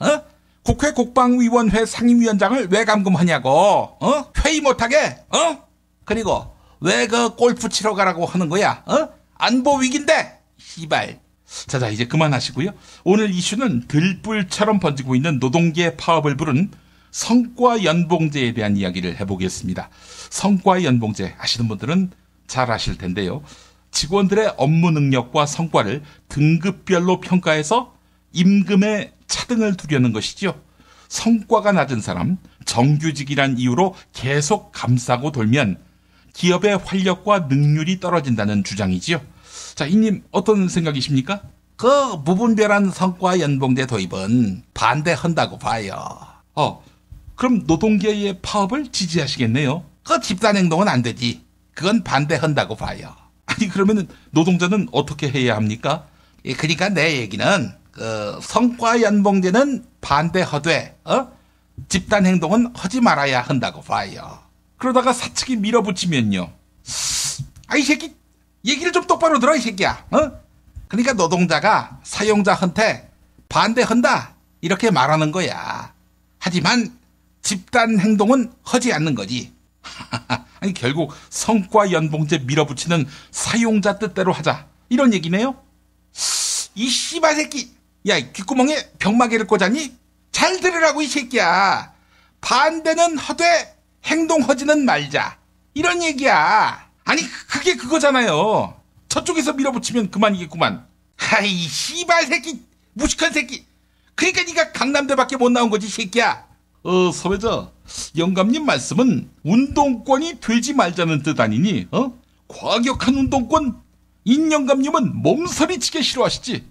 S23: 국회 국방위원회 상임위원장을 왜 감금하냐고? 회의 못하게? 그리고 왜 그 골프 치러 가라고 하는 거야? 안보 위기인데, 씨발.
S1: 자, 이제 그만하시고요. 오늘 이슈는 들불처럼 번지고 있는 노동계 파업을 부른 성과연봉제에 대한 이야기를 해보겠습니다. 성과연봉제 아시는 분들은 잘 아실 텐데요. 직원들의 업무 능력과 성과를 등급별로 평가해서 임금에 차등을 두려는 것이죠. 성과가 낮은 사람, 정규직이란 이유로 계속 감싸고 돌면 기업의 활력과 능률이 떨어진다는 주장이지요. 자, 이님 어떤 생각이십니까?
S23: 그 무분별한 성과 연봉제 도입은 반대한다고 봐요.
S1: 그럼 노동계의 파업을 지지하시겠네요.
S23: 그 집단행동은 안 되지. 그건 반대한다고 봐요.
S1: 아니, 그러면 노동자는 어떻게 해야 합니까?
S23: 그러니까 내 얘기는 그 성과 연봉제는 반대하되 집단행동은 하지 말아야 한다고 봐요.
S1: 그러다가 사측이 밀어붙이면요.
S23: 이 새끼 얘기를 좀 똑바로 들어 이 새끼야. 그러니까 노동자가 사용자한테 반대한다 이렇게 말하는 거야. 하지만 집단행동은 하지 않는 거지.
S1: 아니, 결국 성과 연봉제 밀어붙이는 사용자 뜻대로 하자 이런 얘기네요.
S23: 이 씨발 새끼, 야, 귓구멍에 병마개를 꽂았니? 잘 들으라고 이 새끼야. 반대는 하되 행동하지는 말자 이런 얘기야.
S1: 아니, 그게 그거잖아요. 저쪽에서 밀어붙이면 그만이겠구만.
S23: 아이 씨발 새끼, 무식한 새끼. 그러니까 네가 강남대밖에 못 나온 거지 새끼야.
S1: 서회자, 영감님 말씀은 운동권이 되지 말자는 뜻 아니니? 과격한 운동권? 인영감님은 몸서리치게 싫어하시지.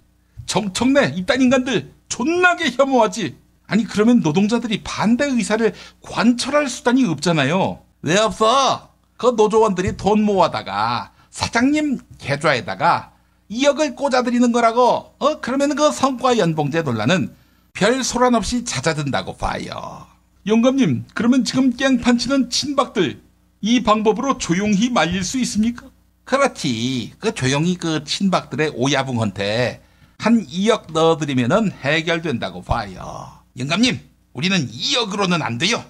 S1: 정청래 이딴 인간들 존나게 혐오하지. 아니 그러면 노동자들이 반대 의사를 관철할 수단이 없잖아요. 왜 없어? 그 노조원들이 돈 모아다가 사장님 계좌에다가 2억을 꽂아드리는 거라고. 그러면 그 성과 연봉제 논란은 별 소란 없이 잦아든다고 봐요. 영감님, 그러면 지금 깽판 치는 친박들 이 방법으로 조용히 말릴 수 있습니까? 그렇지. 그 조용히 그 친박들의 오야붕한테 한 2억 넣어드리면은 해결된다고 봐요. 영감님, 우리는 2억으로는 안 돼요.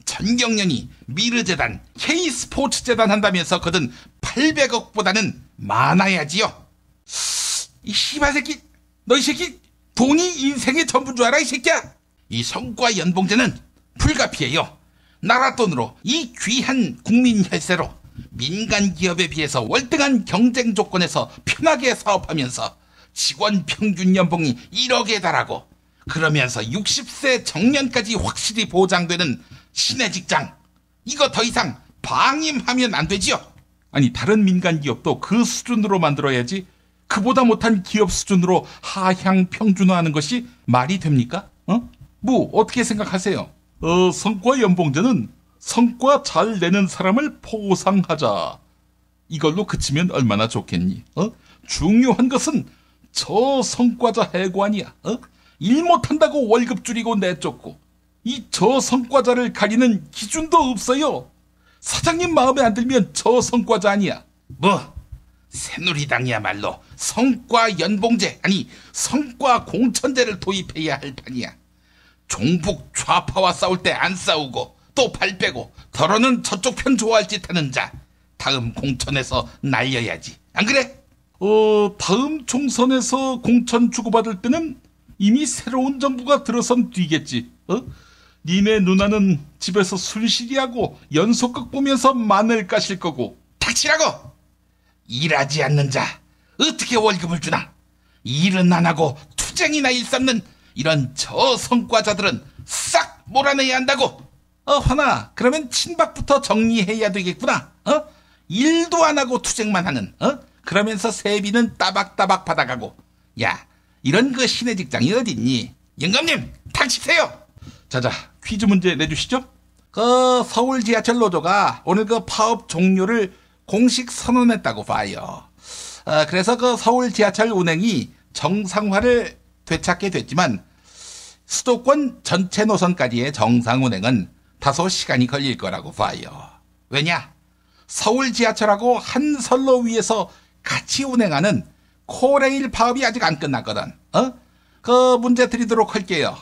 S1: 전경련이 미르재단, K스포츠재단 한다면서 거둔 800억보다는 많아야지요. 이 씨발 새끼, 너 이 새끼 돈이 인생의 전부인 줄 알아, 이 새끼야? 이 성과 연봉제는 불가피해요. 나라 돈으로 이 귀한 국민 혈세로 민간 기업에 비해서 월등한 경쟁 조건에서 편하게 사업하면서 직원 평균 연봉이 1억에 달하고 그러면서 60세 정년까지 확실히 보장되는 신의 직장. 이거 더 이상 방임하면 안 되지요. 아니 다른 민간 기업도 그 수준으로 만들어야지 그보다 못한 기업 수준으로 하향 평준화하는 것이 말이 됩니까? 뭐 어떻게 생각하세요? 성과 연봉제는 성과 잘 내는 사람을 보상하자. 이걸로 그치면 얼마나 좋겠니? 중요한 것은 저성과자 해고아니야. 일 못한다고 월급 줄이고 내쫓고 이 저성과자를 가리는 기준도 없어요. 사장님 마음에 안 들면 저성과자 아니야. 뭐 새누리당이야말로 성과 연봉제 아니 성과 공천제를 도입해야 할 판이야. 종북 좌파와 싸울 때 안 싸우고 또 발 빼고 더러는 저쪽 편 좋아할 짓 하는 자 다음 공천에서 날려야지. 안 그래? 다음 총선에서 공천 주고받을 때는 이미 새로운 정부가 들어선 뒤겠지. 니네 누나는 집에서 술시리하고 연속극 보면서 마늘 까실 거고. 닥치라고! 일하지 않는 자 어떻게 월급을 주나? 일은 안 하고 투쟁이나 일삼는 이런 저성과자들은 싹 몰아내야 한다고. 화나. 그러면 친박부터 정리해야 되겠구나. 일도 안 하고 투쟁만 하는. 그러면서 세비는 따박따박 받아가고. 야, 이런 그 신의 직장이 어딨니? 영감님, 닥치세요. 자자, 퀴즈 문제 내주시죠. 그 서울 지하철 노조가 오늘 그 파업 종료를 공식 선언했다고 봐요. 그래서 그 서울 지하철 운행이 정상화를 되찾게 됐지만 수도권 전체 노선까지의 정상 운행은 다소 시간이 걸릴 거라고 봐요. 왜냐? 서울 지하철하고 한 선로 위에서 같이 운행하는 코레일 파업이 아직 안 끝났거든. 그 문제 드리도록 할게요.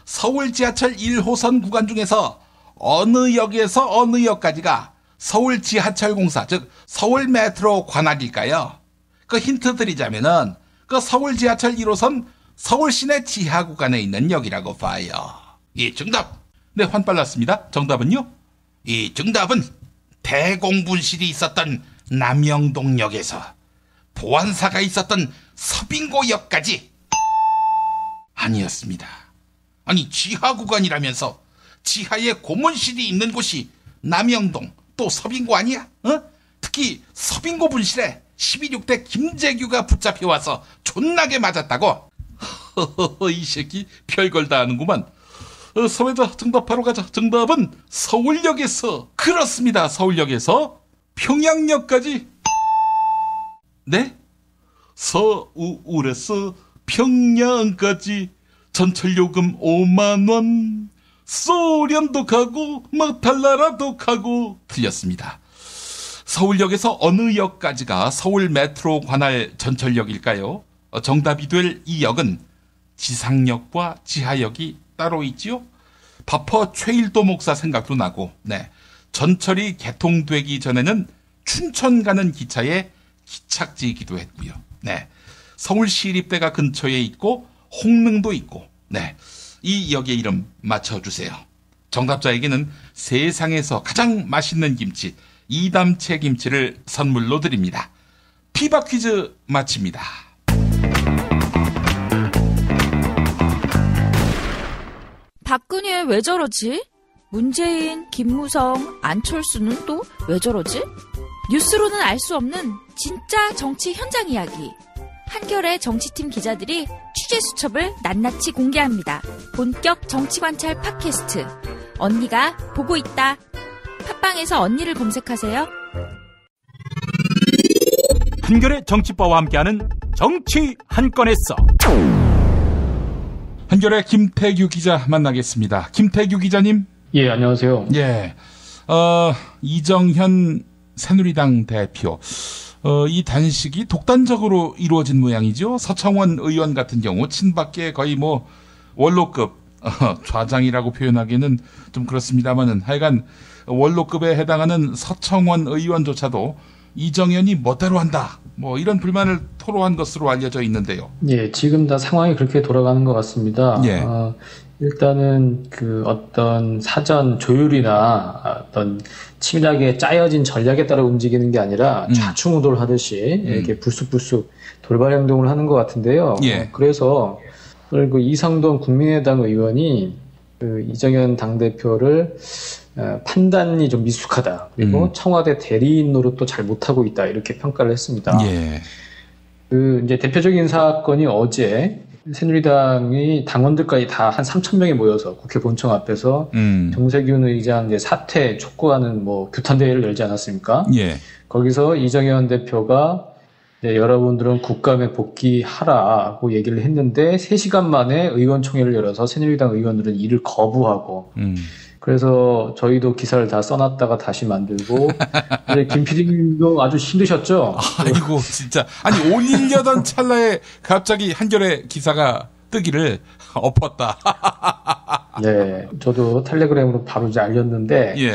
S1: 서울 지하철 1호선 구간 중에서 어느 역에서 어느 역까지가 서울 지하철공사, 즉 서울 메트로 관할일까요? 그 힌트 드리자면은 그 서울 지하철 1호선 서울 시내 지하 구간에 있는 역이라고 봐요. 이 정답. 네, 환빨랐습니다. 정답은요? 이 정답은 대공분실이 있었던 남영동역에서 보안사가 있었던 서빙고역까지 아니었습니다. 아니 지하 구간이라면서 지하에 고문실이 있는 곳이 남영동 또 서빙고 아니야? 특히 서빙고 분실에 12.6대 김재규가 붙잡혀와서 존나게 맞았다고. 이 새끼 별걸 다 아는구만. 서회자 정답하러 가자. 정답은 서울역에서. 그렇습니다. 서울역에서 평양역까지. 네? 서울에서 평양까지 전철요금 5만원. 소련도 가고 막 달나라도 가고. 틀렸습니다. 서울역에서 어느 역까지가 서울 메트로 관할 전철역일까요? 정답이 될 이 역은 지상역과 지하역이 따로 있지요. 바퍼 최일도 목사 생각도 나고, 네, 전철이 개통되기 전에는 춘천 가는 기차의 기착지이기도 했고요. 네, 서울시립대가 근처에 있고 홍릉도 있고, 네, 이 역의 이름 맞춰주세요. 정답자에게는 세상에서 가장 맛있는 김치 이담채 김치를 선물로 드립니다. 피박 퀴즈 마칩니다.
S2: 박근혜 왜 저러지? 문재인, 김무성, 안철수는 또 왜 저러지? 뉴스로는 알 수 없는 진짜 정치 현장 이야기. 한겨레 정치팀 기자들이 취재 수첩을 낱낱이 공개합니다. 본격 정치관찰 팟캐스트. 언니가 보고 있다. 팟빵에서 언니를 검색하세요.
S6: 한겨레 정치바와 함께하는 정치 한 건에 써.
S1: 한겨레 김태규 기자 만나겠습니다. 김태규 기자님.
S3: 예, 안녕하세요.
S1: 예. 이정현 새누리당 대표. 이 단식이 독단적으로 이루어진 모양이죠. 서청원 의원 같은 경우 친박계 거의 뭐 원로급 좌장이라고 표현하기는 좀 그렇습니다만은 하여간 원로급에 해당하는 서청원 의원조차도 이정현이 멋대로 한다. 뭐 이런 불만을 토로한 것으로 알려져 있는데요.
S3: 예, 지금 다 상황이 그렇게 돌아가는 것 같습니다.
S1: 예.
S3: 일단은 그 어떤 사전 조율이나 어떤 치밀하게 짜여진 전략에 따라 움직이는 게 아니라 좌충우돌하듯이 이렇게 불쑥불쑥 돌발 행동을 하는 것 같은데요.
S1: 예.
S3: 그래서 그리고 이상돈 국민의당 의원이 그 이정현 당대표를 판단이 좀 미숙하다. 그리고 청와대 대리인 노릇도 잘 못하고 있다. 이렇게 평가를 했습니다.
S1: 예.
S3: 그 이제 대표적인 사건이 어제 새누리당이 당원들까지 다 한 3,000명이 모여서 국회 본청 앞에서 정세균 의장 이제 사퇴 촉구하는 뭐 규탄 대회를 열지 않았습니까?
S1: 예.
S3: 거기서 이정현 대표가 이제 여러분들은 국감에 복귀하라고 얘기를 했는데 3시간 만에 의원총회를 열어서 새누리당 의원들은 이를 거부하고 그래서 저희도 기사를 다 써놨다가 다시 만들고 김 PD님도 아주 힘드셨죠?
S1: 아이고 진짜 아니 올리려던 찰나에 갑자기 한겨레 기사가 뜨기를 엎었다.
S3: 네, 저도 텔레그램으로 바로 이제 알렸는데,
S1: 예.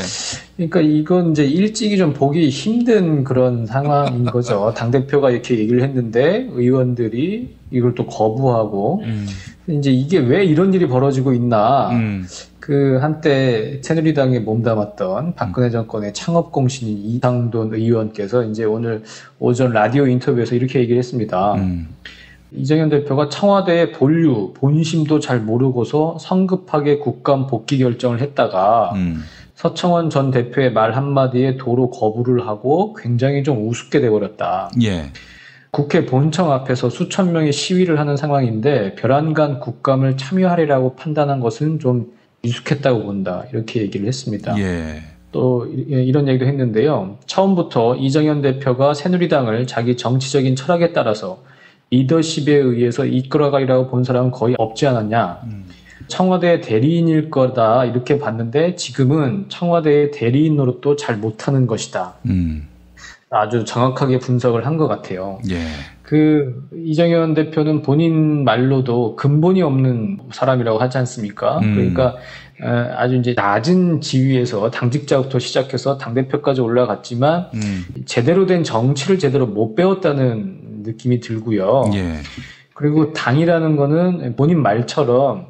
S3: 그러니까 이건 이제 일찍이 좀 보기 힘든 그런 상황인 거죠. 당 대표가 이렇게 얘기를 했는데 의원들이 이걸 또 거부하고, 이제 이게 왜 이런 일이 벌어지고 있나? 그 한때 새누리당에 몸담았던 박근혜 정권의 창업 공신인 이상돈 의원께서 이제 오늘 오전 라디오 인터뷰에서 이렇게 얘기를 했습니다. 이정현 대표가 청와대의 본류, 본심도 잘 모르고서 성급하게 국감 복귀 결정을 했다가 서청원 전 대표의 말 한마디에 도로 거부를 하고 굉장히 좀 우습게 돼버렸다.
S1: 예.
S3: 국회 본청 앞에서 수천 명이 시위를 하는 상황인데 별안간 국감을 참여하리라고 판단한 것은 좀 미숙했다고 본다. 이렇게 얘기를 했습니다.
S1: 예.
S3: 또 이런 얘기도 했는데요. 처음부터 이정현 대표가 새누리당을 자기 정치적인 철학에 따라서 리더십에 의해서 이끌어가리라고 본 사람은 거의 없지 않았냐. 청와대 대리인일 거다 이렇게 봤는데 지금은 청와대의 대리인 노릇도 잘 못하는 것이다. 아주 정확하게 분석을 한 것 같아요.
S1: 예.
S3: 그 이정현 대표는 본인 말로도 근본이 없는 사람이라고 하지 않습니까? 그러니까 아주 이제 낮은 지위에서 당직자부터 시작해서 당대표까지 올라갔지만 제대로 된 정치를 제대로 못 배웠다는 느낌이 들고요.
S1: 예.
S3: 그리고 당이라는 거는 본인 말처럼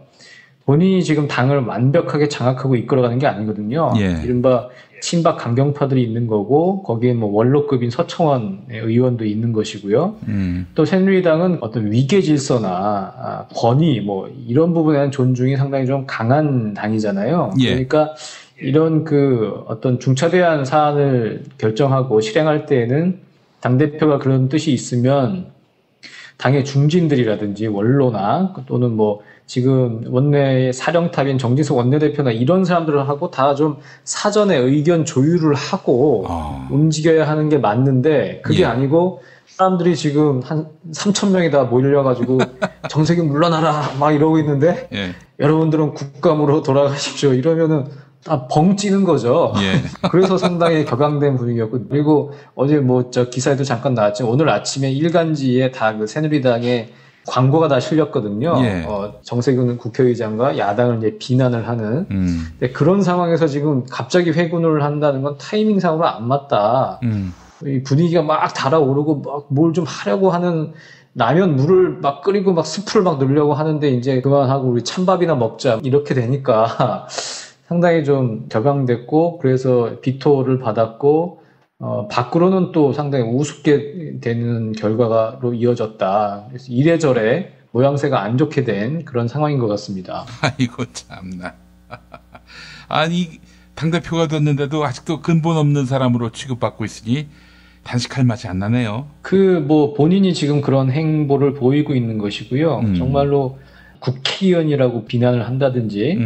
S3: 본인이 지금 당을 완벽하게 장악하고 이끌어가는 게 아니거든요.
S1: 예.
S3: 이른바 친박 강경파들이 있는 거고 거기에 뭐 원로급인 서청원 의원도 있는 것이고요. 또 새누리당은 어떤 위계 질서나 권위 뭐 이런 부분에 대한 존중이 상당히 좀 강한 당이잖아요.
S1: 예.
S3: 그러니까 이런 그 어떤 중차대한 사안을 결정하고 실행할 때에는 당대표가 그런 뜻이 있으면 당의 중진들이라든지 원로나 또는 뭐 지금 원내의 사령탑인 정진석 원내대표나 이런 사람들하고 다 좀 사전에 의견 조율을 하고 움직여야 하는 게 맞는데 그게 아니고 사람들이 지금 한 3,000명이 다 몰려가지고 정세균 물러나라 막 이러고 있는데 여러분들은 국감으로 돌아가십시오 이러면은 다 벙 찌는 거죠.
S1: 예.
S3: 그래서 상당히 격앙된 분위기였고 그리고 어제 뭐 저 기사에도 잠깐 나왔지만 오늘 아침에 일간지에 다 그 새누리당의 광고가 다 실렸거든요.
S1: 예.
S3: 정세균 국회의장과 야당을 이제 비난을 하는. 근데 그런 상황에서 지금 갑자기 회군을 한다는 건 타이밍상으로 안 맞다. 이 분위기가 막 달아오르고 막 뭘 좀 하려고 하는 라면 물을 막 끓이고 막 스프를 막 넣으려고 하는데 이제 그만하고 우리 찬밥이나 먹자 이렇게 되니까 상당히 좀 격앙됐고 그래서 비토를 받았고 밖으로는 또 상당히 우습게 되는 결과로 이어졌다. 그래서 이래저래 모양새가 안 좋게 된 그런 상황인 것 같습니다.
S1: 아이고 참나. 아니 당대표가 됐는데도 아직도 근본 없는 사람으로 취급받고 있으니 단식할 맛이 안 나네요.
S3: 본인이 지금 그런 행보를 보이고 있는 것이고요. 정말로 국회의원이라고 비난을 한다든지,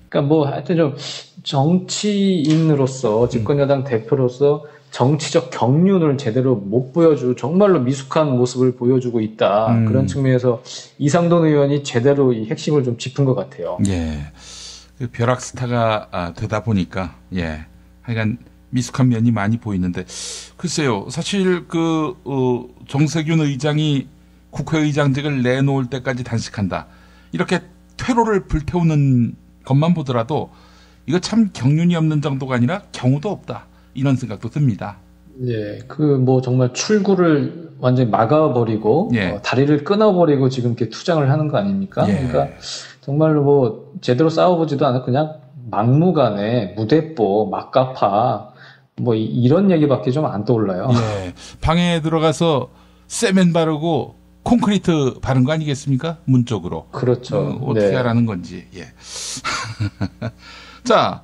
S3: 그러니까 하여튼 좀 정치인으로서, 집권여당 대표로서 정치적 경륜을 제대로 못 보여주고 정말로 미숙한 모습을 보여주고 있다. 그런 측면에서 이상돈 의원이 제대로 이 핵심을 좀 짚은 것 같아요.
S1: 예. 그 벼락 스타가 되다 보니까, 예. 하여간 미숙한 면이 많이 보이는데, 글쎄요. 사실 정세균 의장이 국회의장직을 내놓을 때까지 단식한다. 이렇게 퇴로를 불태우는 것만 보더라도 이거 참 경륜이 없는 정도가 아니라 경우도 없다. 이런 생각도 듭니다.
S3: 예, 정말 출구를 완전히 막아버리고,
S1: 예.
S3: 다리를 끊어버리고 지금 이렇게 투쟁을 하는 거 아닙니까?
S1: 예.
S3: 그러니까 정말로 제대로 싸워보지도 않고 그냥 막무가내 무대뽀, 막가파, 이런 얘기밖에 좀 안 떠올라요.
S1: 예. 방에 들어가서 세멘 바르고 콘크리트 바른 거 아니겠습니까? 문 쪽으로.
S3: 그렇죠.
S1: 어떻게
S3: 네.
S1: 하라는 건지. 예. 자,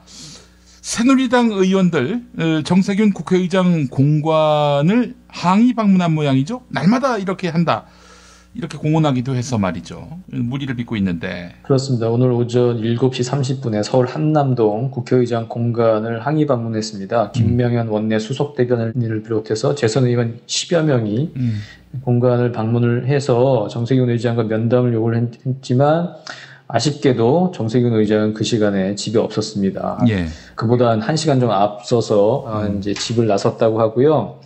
S1: 새누리당 의원들 정세균 국회의장 공관을 항의 방문한 모양이죠. 날마다 이렇게 한다. 이렇게 공언하기도 해서 말이죠. 무리를 빚고 있는데.
S3: 그렇습니다. 오늘 오전 7시 30분에 서울 한남동 국회의장 공관을 항의 방문했습니다. 김명현 원내 수석대변인을 비롯해서 재선 의원 10여 명이 공관을 방문을 해서 정세균 의장과 면담을 요구를 했지만 아쉽게도 정세균 의장은 그 시간에 집에 없었습니다.
S1: 예.
S3: 그보다 한 1시간 좀 앞서서 이제 집을 나섰다고 하고요.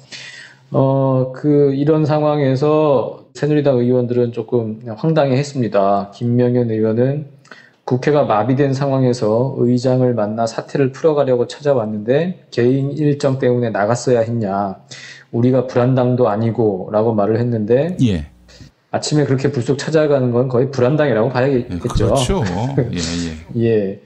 S3: 이런 상황에서 새누리당 의원들은 조금 황당해 했습니다. 김명현 의원은 국회가 마비된 상황에서 의장을 만나 사태를 풀어가려고 찾아왔는데 개인 일정 때문에 나갔어야 했냐. 우리가 불안당도 아니고 라고 말을 했는데
S1: 예.
S3: 아침에 그렇게 불쑥 찾아가는 건 거의 불안당이라고 봐야겠죠.
S1: 그렇죠.
S3: 예.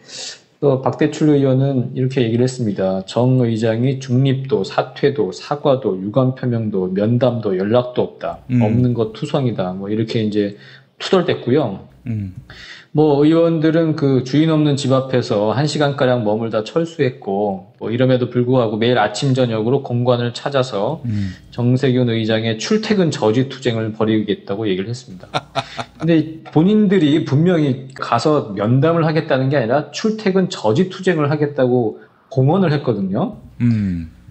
S3: 또 박대출 의원은 이렇게 얘기를 했습니다. 정 의장이 중립도, 사퇴도, 사과도, 유감 표명도, 면담도, 연락도 없다. 없는 것 투성이다. 이렇게 이제 투덜댔고요. 의원들은 그 주인 없는 집 앞에서 1시간가량 머물다 철수했고, 이럼에도 불구하고 매일 아침 저녁으로 공관을 찾아서 정세균 의장의 출퇴근 저지 투쟁을 벌이겠다고 얘기를 했습니다. 근데 본인들이 분명히 가서 면담을 하겠다는 게 아니라 출퇴근 저지 투쟁을 하겠다고 공언을 했거든요.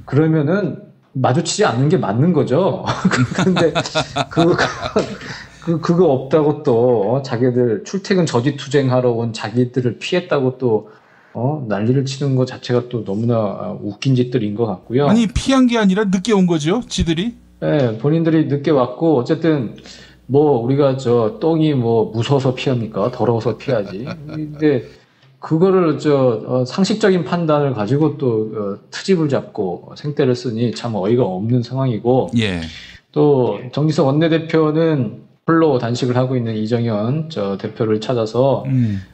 S3: 그러면은 마주치지 않는 게 맞는 거죠. 근데 그거 없다고 또 자기들 출퇴근 저지 투쟁하러 온 자기들을 피했다고 또 난리를 치는 것 자체가 또 너무나 웃긴 짓들인 것 같고요.
S1: 아니 피한 게 아니라 늦게 온 거죠, 지들이?
S3: 네, 본인들이 늦게 왔고 어쨌든 우리가 똥이 무서워서 피합니까? 더러워서 피하지. 근데 그거를 상식적인 판단을 가지고 또 트집을 잡고 생떼를 쓰니 참 어이가 없는 상황이고.
S1: 예.
S3: 또 정진석 원내대표는 홀로 단식을 하고 있는 이정현 대표를 찾아서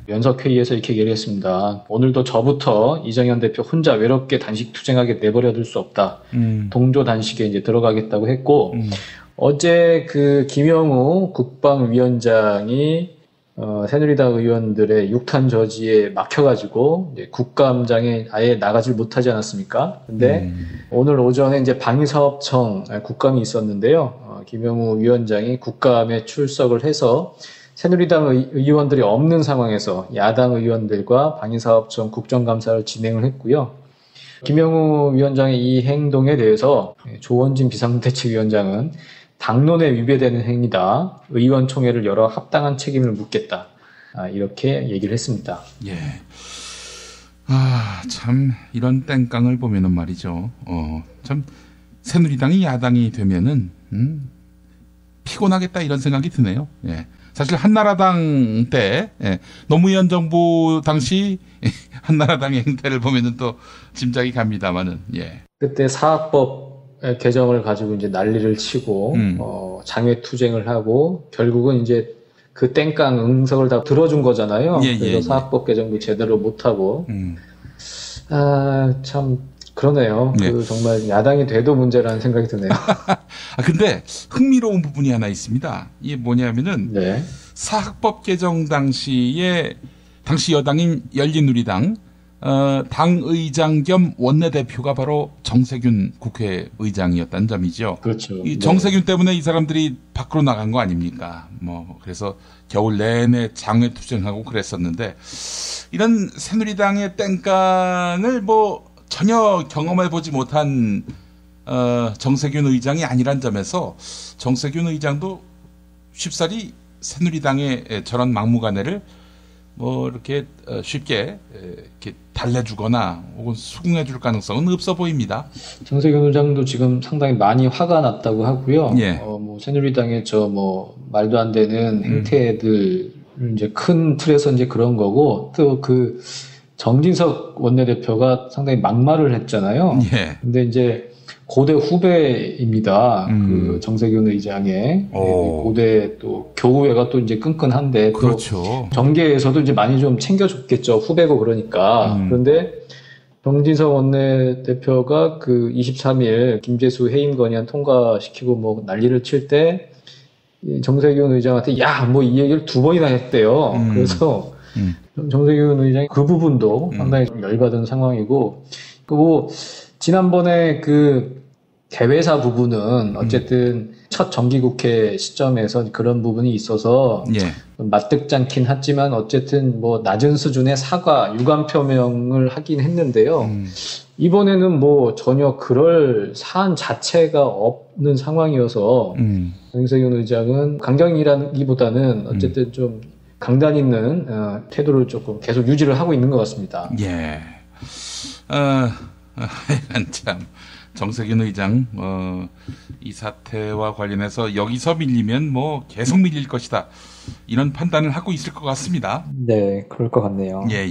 S3: 연석회의에서 이렇게 얘기를 했습니다. 오늘도 저부터 이정현 대표 혼자 외롭게 단식 투쟁하게 내버려둘 수 없다. 동조 단식에 이제 들어가겠다고 했고 어제 김영우 국방위원장이 새누리당 의원들의 육탄 저지에 막혀가지고 이제 국감장에 아예 나가질 못하지 않았습니까? 근데 오늘 오전에 이제 방위사업청 국감이 있었는데요. 김영우 위원장이 국감에 출석을 해서 새누리당 의원들이 없는 상황에서 야당 의원들과 방위사업청 국정감사를 진행을 했고요. 김영우 위원장의 이 행동에 대해서 조원진 비상대책위원장은 당론에 위배되는 행위다. 의원총회를 열어 합당한 책임을 묻겠다. 이렇게 얘기를 했습니다.
S1: 예. 참 이런 땡깡을 보면은 말이죠. 참 새누리당이 야당이 되면은 피곤하겠다 이런 생각이 드네요. 예. 사실 한나라당 때 노무현 정부 당시 한나라당의 행태를 보면은 또 짐작이 갑니다만은 예.
S3: 그때 사학법 개정을 가지고 이제 난리를 치고 장외 투쟁을 하고 결국은 이제 그 땡깡 응석을 다 들어준 거잖아요. 그래서 사학법 개정도 제대로 못하고 참 그러네요. 정말 야당이 돼도 문제라는 생각이 드네요.
S1: 근데 흥미로운 부분이 하나 있습니다. 이게 뭐냐면은 사학법 개정 당시에 당시 여당인 열린우리당 당 의장 겸 원내대표가 바로 정세균 국회의장이었다는 점이죠.
S3: 그렇죠.
S1: 이 정세균 때문에 이 사람들이 밖으로 나간 거 아닙니까? 그래서 겨울 내내 장외투쟁하고 그랬었는데, 이런 새누리당의 땡깡을 전혀 경험해보지 못한, 정세균 의장이 아니란 점에서 정세균 의장도 쉽사리 새누리당의 저런 막무가내를 이렇게 쉽게 이렇게 달래주거나 혹은 수긍해줄 가능성은 없어 보입니다.
S3: 정세균 의장도 지금 상당히 많이 화가 났다고 하고요.
S1: 예.
S3: 새누리당의 말도 안 되는 행태들 이제 큰 틀에서 이제 그런 거고, 또 정진석 원내대표가 상당히 막말을 했잖아요.
S1: 예.
S3: 근데 이제 고대 후배입니다. 그 정세균 의장의 고대 또 교우회가 또 이제 끈끈한데,
S1: 그렇죠.
S3: 또 정계에서도 이제 많이 좀 챙겨줬겠죠. 후배고 그러니까. 그런데 정진석 원내대표가 23일 김재수 해임 건의안 통과시키고 난리를 칠 때 정세균 의장한테 이 얘기를 2번이나 했대요. 그래서 정세균 의장이 그 부분도 상당히 좀 열받은 상황이고, 그리고 지난번에 대회사 부분은 어쨌든 첫 정기국회 시점에서 그런 부분이 있어서 맞득잖긴 하지만 어쨌든 낮은 수준의 사과, 유감 표명을 하긴 했는데요. 이번에는 전혀 그럴 사안 자체가 없는 상황이어서 정세균 의장은 강경이라기보다는 어쨌든 좀 강단 있는 태도를 조금 계속 유지를 하고 있는 것 같습니다.
S1: 예. 참 정세균 의장 이 사태와 관련해서 여기서 밀리면 계속 밀릴 것이다, 이런 판단을 하고 있을 것 같습니다.
S3: 네, 그럴 것 같네요.
S1: 예.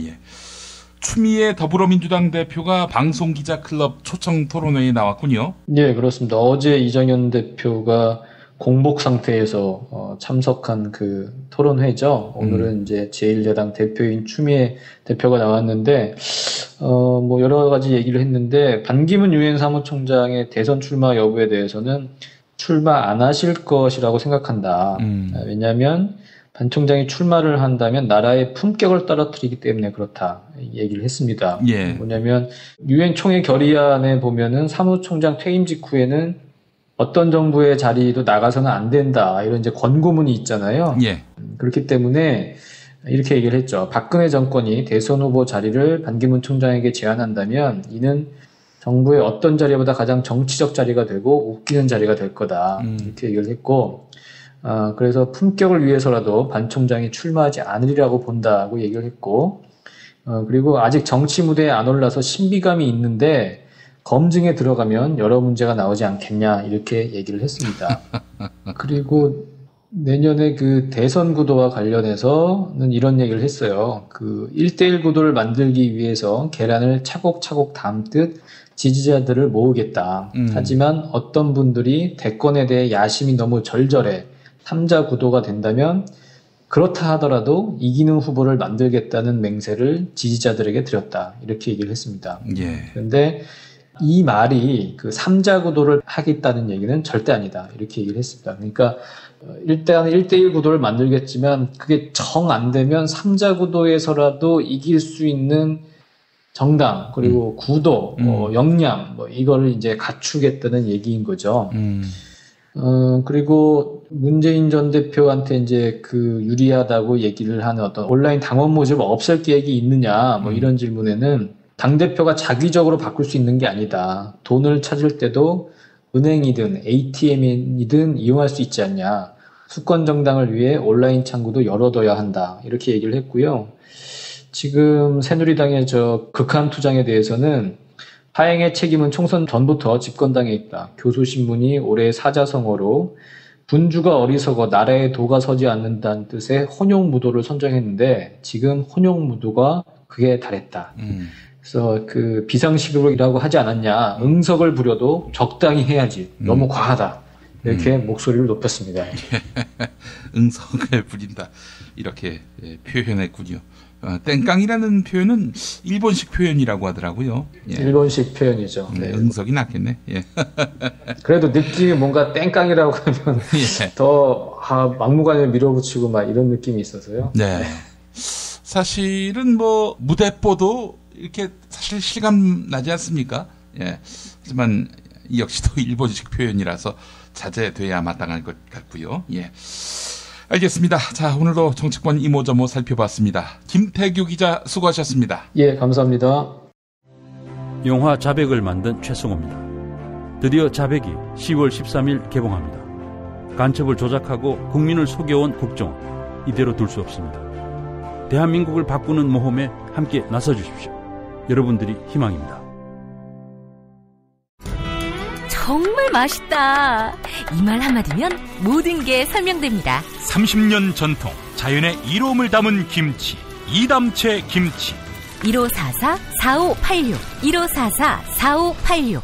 S1: 추미애 더불어민주당 대표가 방송기자클럽 초청 토론회에 나왔군요.
S3: 네, 그렇습니다. 어제 이정현 대표가 공복 상태에서 참석한 토론회죠. 오늘은 이제 제1야당 대표인 추미애 대표가 나왔는데, 여러 가지 얘기를 했는데, 반기문 유엔 사무총장의 대선 출마 여부에 대해서는 출마 안 하실 것이라고 생각한다. 왜냐하면 반 총장이 출마를 한다면 나라의 품격을 떨어뜨리기 때문에 그렇다, 얘기를 했습니다.
S1: 예.
S3: 뭐냐면 유엔 총회 결의안에 보면은 사무총장 퇴임 직후에는 어떤 정부의 자리도 나가서는 안 된다, 이런 이제 권고문이 있잖아요.
S1: 예.
S3: 그렇기 때문에 이렇게 얘기를 했죠. 박근혜 정권이 대선 후보 자리를 반기문 총장에게 제안한다면 이는 정부의 어떤 자리보다 가장 정치적 자리가 되고 웃기는 자리가 될 거다, 이렇게 얘기를 했고, 그래서 품격을 위해서라도 반 총장이 출마하지 않으리라고 본다고 얘기를 했고, 그리고 아직 정치 무대에 안 올라서 신비감이 있는데 검증에 들어가면 여러 문제가 나오지 않겠냐, 이렇게 얘기를 했습니다. 그리고 내년에 대선 구도와 관련해서는 이런 얘기를 했어요. 1대1 구도를 만들기 위해서 계란을 차곡차곡 담듯 지지자들을 모으겠다. 하지만 어떤 분들이 대권에 대해 야심이 너무 절절해 3자 구도가 된다면 그렇다 하더라도 이기는 후보를 만들겠다는 맹세를 지지자들에게 드렸다, 이렇게 얘기를 했습니다.
S1: 예.
S3: 그런데 이 말이 3자 구도를 하겠다는 얘기는 절대 아니다, 이렇게 얘기를 했습니다. 그러니까 일단 1대1 구도를 만들겠지만 그게 정 안 되면 3자 구도에서라도 이길 수 있는 정당, 그리고 구도, 역량, 이거를 이제 갖추겠다는 얘기인 거죠. 그리고 문재인 전 대표한테 이제 유리하다고 얘기를 하는 어떤 온라인 당원 모집을 없앨 계획이 있느냐, 이런 질문에는 당대표가 자기적으로 바꿀 수 있는 게 아니다. 돈을 찾을 때도 은행이든 ATM이든 이용할 수 있지 않냐. 수권정당을 위해 온라인 창구도 열어둬야 한다, 이렇게 얘기를 했고요. 지금 새누리당의 극한 투쟁에 대해서는 하행의 책임은 총선 전부터 집권당에 있다. 교수신문이 올해 사자성어로 군주가 어리석어 나라에 도가 서지 않는다는 뜻의 혼용무도를 선정했는데 지금 혼용무도가 그에 달했다. 그래서 비상식으로라고 하지 않았냐. 응석을 부려도 적당히 해야지. 너무 과하다. 이렇게 목소리를 높였습니다.
S1: 응석을 부린다, 이렇게 표현했군요. 땡깡이라는 표현은 일본식 표현이라고 하더라고요. 예.
S3: 일본식 표현이죠. 네.
S1: 응석이 낫겠네. 예.
S3: 그래도 느낌이 뭔가 땡깡이라고 하면 더 막무가내로 밀어붙이고 이런 느낌이 있어서요.
S1: 네. 사실은 무대뽀도 이렇게 사실 실감 나지 않습니까? 예. 하지만 이 역시도 일본식 표현이라서 자제돼야 마땅할 것 같고요. 예. 알겠습니다. 자, 오늘도 정치권 이모저모 살펴봤습니다. 김태규 기자 수고하셨습니다.
S3: 예, 감사합니다.
S4: 영화 자백을 만든 최승호입니다. 드디어 자백이 10월 13일 개봉합니다. 간첩을 조작하고 국민을 속여온 국정원, 이대로 둘 수 없습니다. 대한민국을 바꾸는 모험에 함께 나서주십시오. 여러분들이 희망입니다.
S7: 정말 맛있다. 이 말 한마디면 모든 게 설명됩니다.
S6: 30년 전통 자연의 이로움을 담은 김치, 이담채 김치.
S7: 1544-4586 1544-4586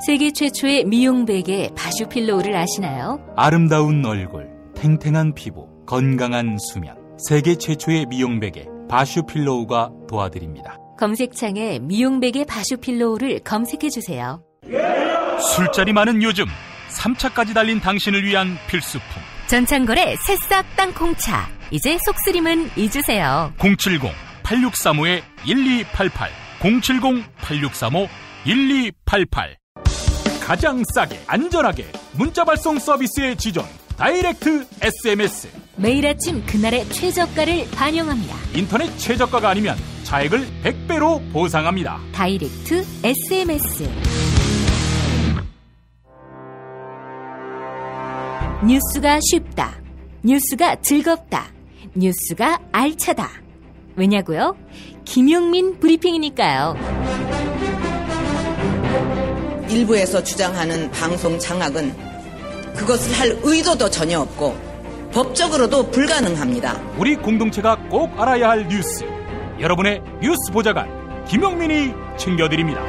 S7: 세계 최초의 미용 베개 바슈필로우를 아시나요?
S6: 아름다운 얼굴, 탱탱한 피부, 건강한 수면. 세계 최초의 미용 베개 바슈필로우가 도와드립니다.
S7: 검색창에 미용 베개 바슈필로우를 검색해주세요.
S6: 술자리 많은 요즘 3차까지 달린 당신을 위한 필수품.
S7: 전창걸의 새싹 땅콩차. 이제 속쓰림은 잊으세요.
S6: 070-8635-1288 070-8635-1288 가장 싸게 안전하게 문자 발송 서비스의 지존 다이렉트 SMS.
S7: 매일 아침 그날의 최저가를 반영합니다.
S6: 인터넷 최저가가 아니면 차액을 100배로 보상합니다.
S7: 다이렉트 SMS. 뉴스가 쉽다. 뉴스가 즐겁다. 뉴스가 알차다. 왜냐고요? 김용민 브리핑이니까요.
S5: 일부에서 주장하는 방송 장악은 그것을 할 의도도 전혀 없고 법적으로도 불가능합니다.
S6: 우리 공동체가 꼭 알아야 할 뉴스. 여러분의 뉴스 보좌관 김용민이 챙겨드립니다.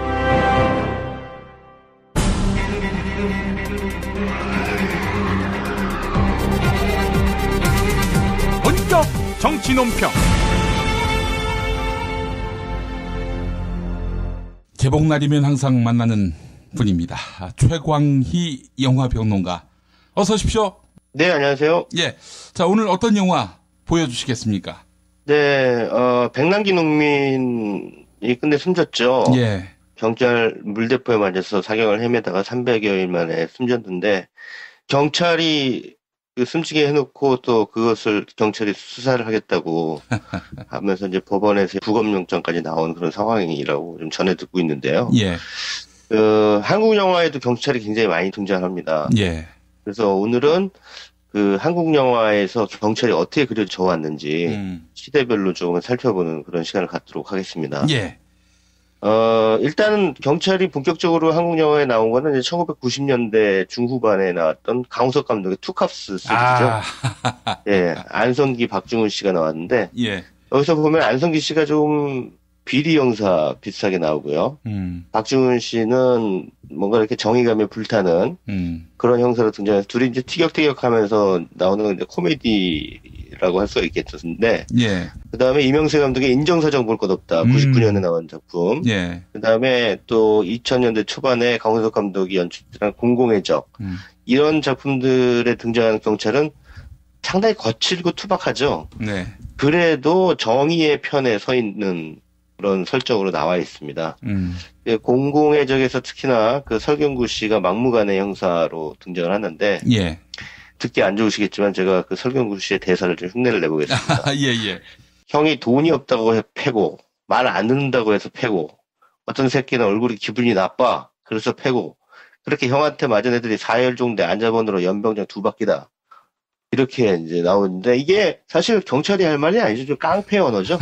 S6: 본격 정치 논평.
S1: 개봉날이면 항상 만나는 분입니다. 최광희 영화평론가. 어서 오십시오.
S9: 네, 안녕하세요.
S1: 예. 자, 오늘 어떤 영화 보여주시겠습니까?
S9: 네, 백남기 농민이 끝내 숨졌죠.
S1: 예.
S9: 경찰 물대포에 맞아서 사경을 헤매다가 300여일 만에 숨졌는데, 경찰이 숨지게 해놓고 또 그것을 경찰이 수사를 하겠다고 하면서 이제 법원에서 구검영장까지 나온 그런 상황이라고 좀 전해 듣고 있는데요.
S1: 예.
S9: 한국 영화에도 경찰이 굉장히 많이 등장합니다.
S1: 예.
S9: 그래서 오늘은 한국 영화에서 경찰이 어떻게 그려져 왔는지 시대별로 조금 살펴보는 그런 시간을 갖도록 하겠습니다.
S1: 예.
S9: 일단은 경찰이 본격적으로 한국 영화에 나온 거는 이제 1990년대 중후반에 나왔던 강우석 감독의 투캅스 시리즈죠. 예, 안성기, 박중훈 씨가 나왔는데,
S1: 예.
S9: 여기서 보면 안성기 씨가 좀 비리 형사 비슷하게 나오고요. 박중훈 씨는 뭔가 이렇게 정의감에 불타는 그런 형사로 등장해서 둘이 이제 티격태격하면서 나오는 이제 코미디라고 할 수가 있겠는데,
S1: 예.
S9: 그 다음에 이명세 감독의 인정사정 볼 것 없다. 99년에 나온 작품.
S1: 예.
S9: 그 다음에 또 2000년대 초반에 강우석 감독이 연출한 공공의 적. 이런 작품들에 등장하는 경찰은 상당히 거칠고 투박하죠.
S1: 네.
S9: 그래도 정의의 편에 서 있는 그런 설정으로 나와 있습니다. 공공의 적에서 특히나 설경구 씨가 막무가내 형사로 등장을 하는데,
S1: 예.
S9: 듣기 안 좋으시겠지만 제가 설경구 씨의 대사를 좀 흉내를 내보겠습니다.
S1: 예, 예.
S9: 형이 돈이 없다고 해 패고, 말 안 듣는다고 해서 패고, 어떤 새끼는 얼굴이 기분이 나빠, 그래서 패고, 그렇게 형한테 맞은 애들이 4열종대 안자번으로 연병장 2바퀴다. 이렇게 이제 나오는데, 이게 사실 경찰이 할 말이 아니죠. 좀 깡패 언어죠.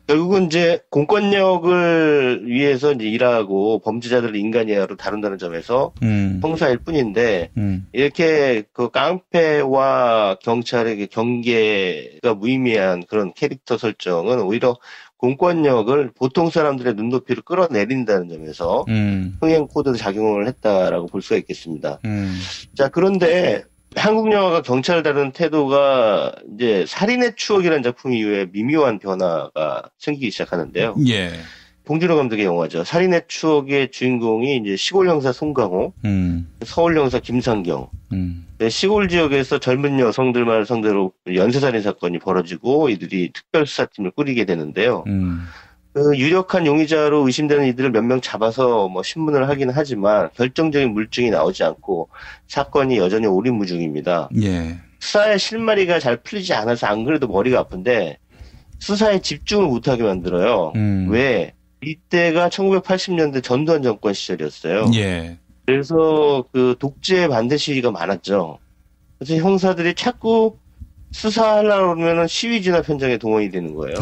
S9: 결국은 이제 공권력을 위해서 이제 일하고 범죄자들을 인간이야로 다룬다는 점에서 형사일 뿐인데, 이렇게 깡패와 경찰에게 경계가 무의미한 그런 캐릭터 설정은 오히려 공권력을 보통 사람들의 눈높이로 끌어내린다는 점에서 흥행 코드 작용을 했다라고 볼 수가 있겠습니다. 자, 그런데 한국 영화가 경찰을 다루는 태도가 이제 살인의 추억이라는 작품 이후에 미묘한 변화가 생기기 시작하는데요.
S1: 예.
S9: 봉준호 감독의 영화죠. 살인의 추억의 주인공이 이제 시골 형사 송강호, 서울 형사 김상경. 시골 지역에서 젊은 여성들만 상대로 연쇄살인 사건이 벌어지고 이들이 특별수사팀을 꾸리게 되는데요. 그 유력한 용의자로 의심되는 이들을 몇 명 잡아서 뭐 신문을 하긴 하지만 결정적인 물증이 나오지 않고 사건이 여전히 오리무중입니다.
S1: 예.
S9: 수사의 실마리가 잘 풀리지 않아서 안 그래도 머리가 아픈데 수사에 집중을 못하게 만들어요. 왜? 이때가 1980년대 전두환 정권 시절이었어요.
S1: 예.
S9: 그래서 그 독재 반대 시위가 많았죠. 그래서 형사들이 자꾸 수사하려고 그러면 시위 진압 현장에 동원이 되는 거예요.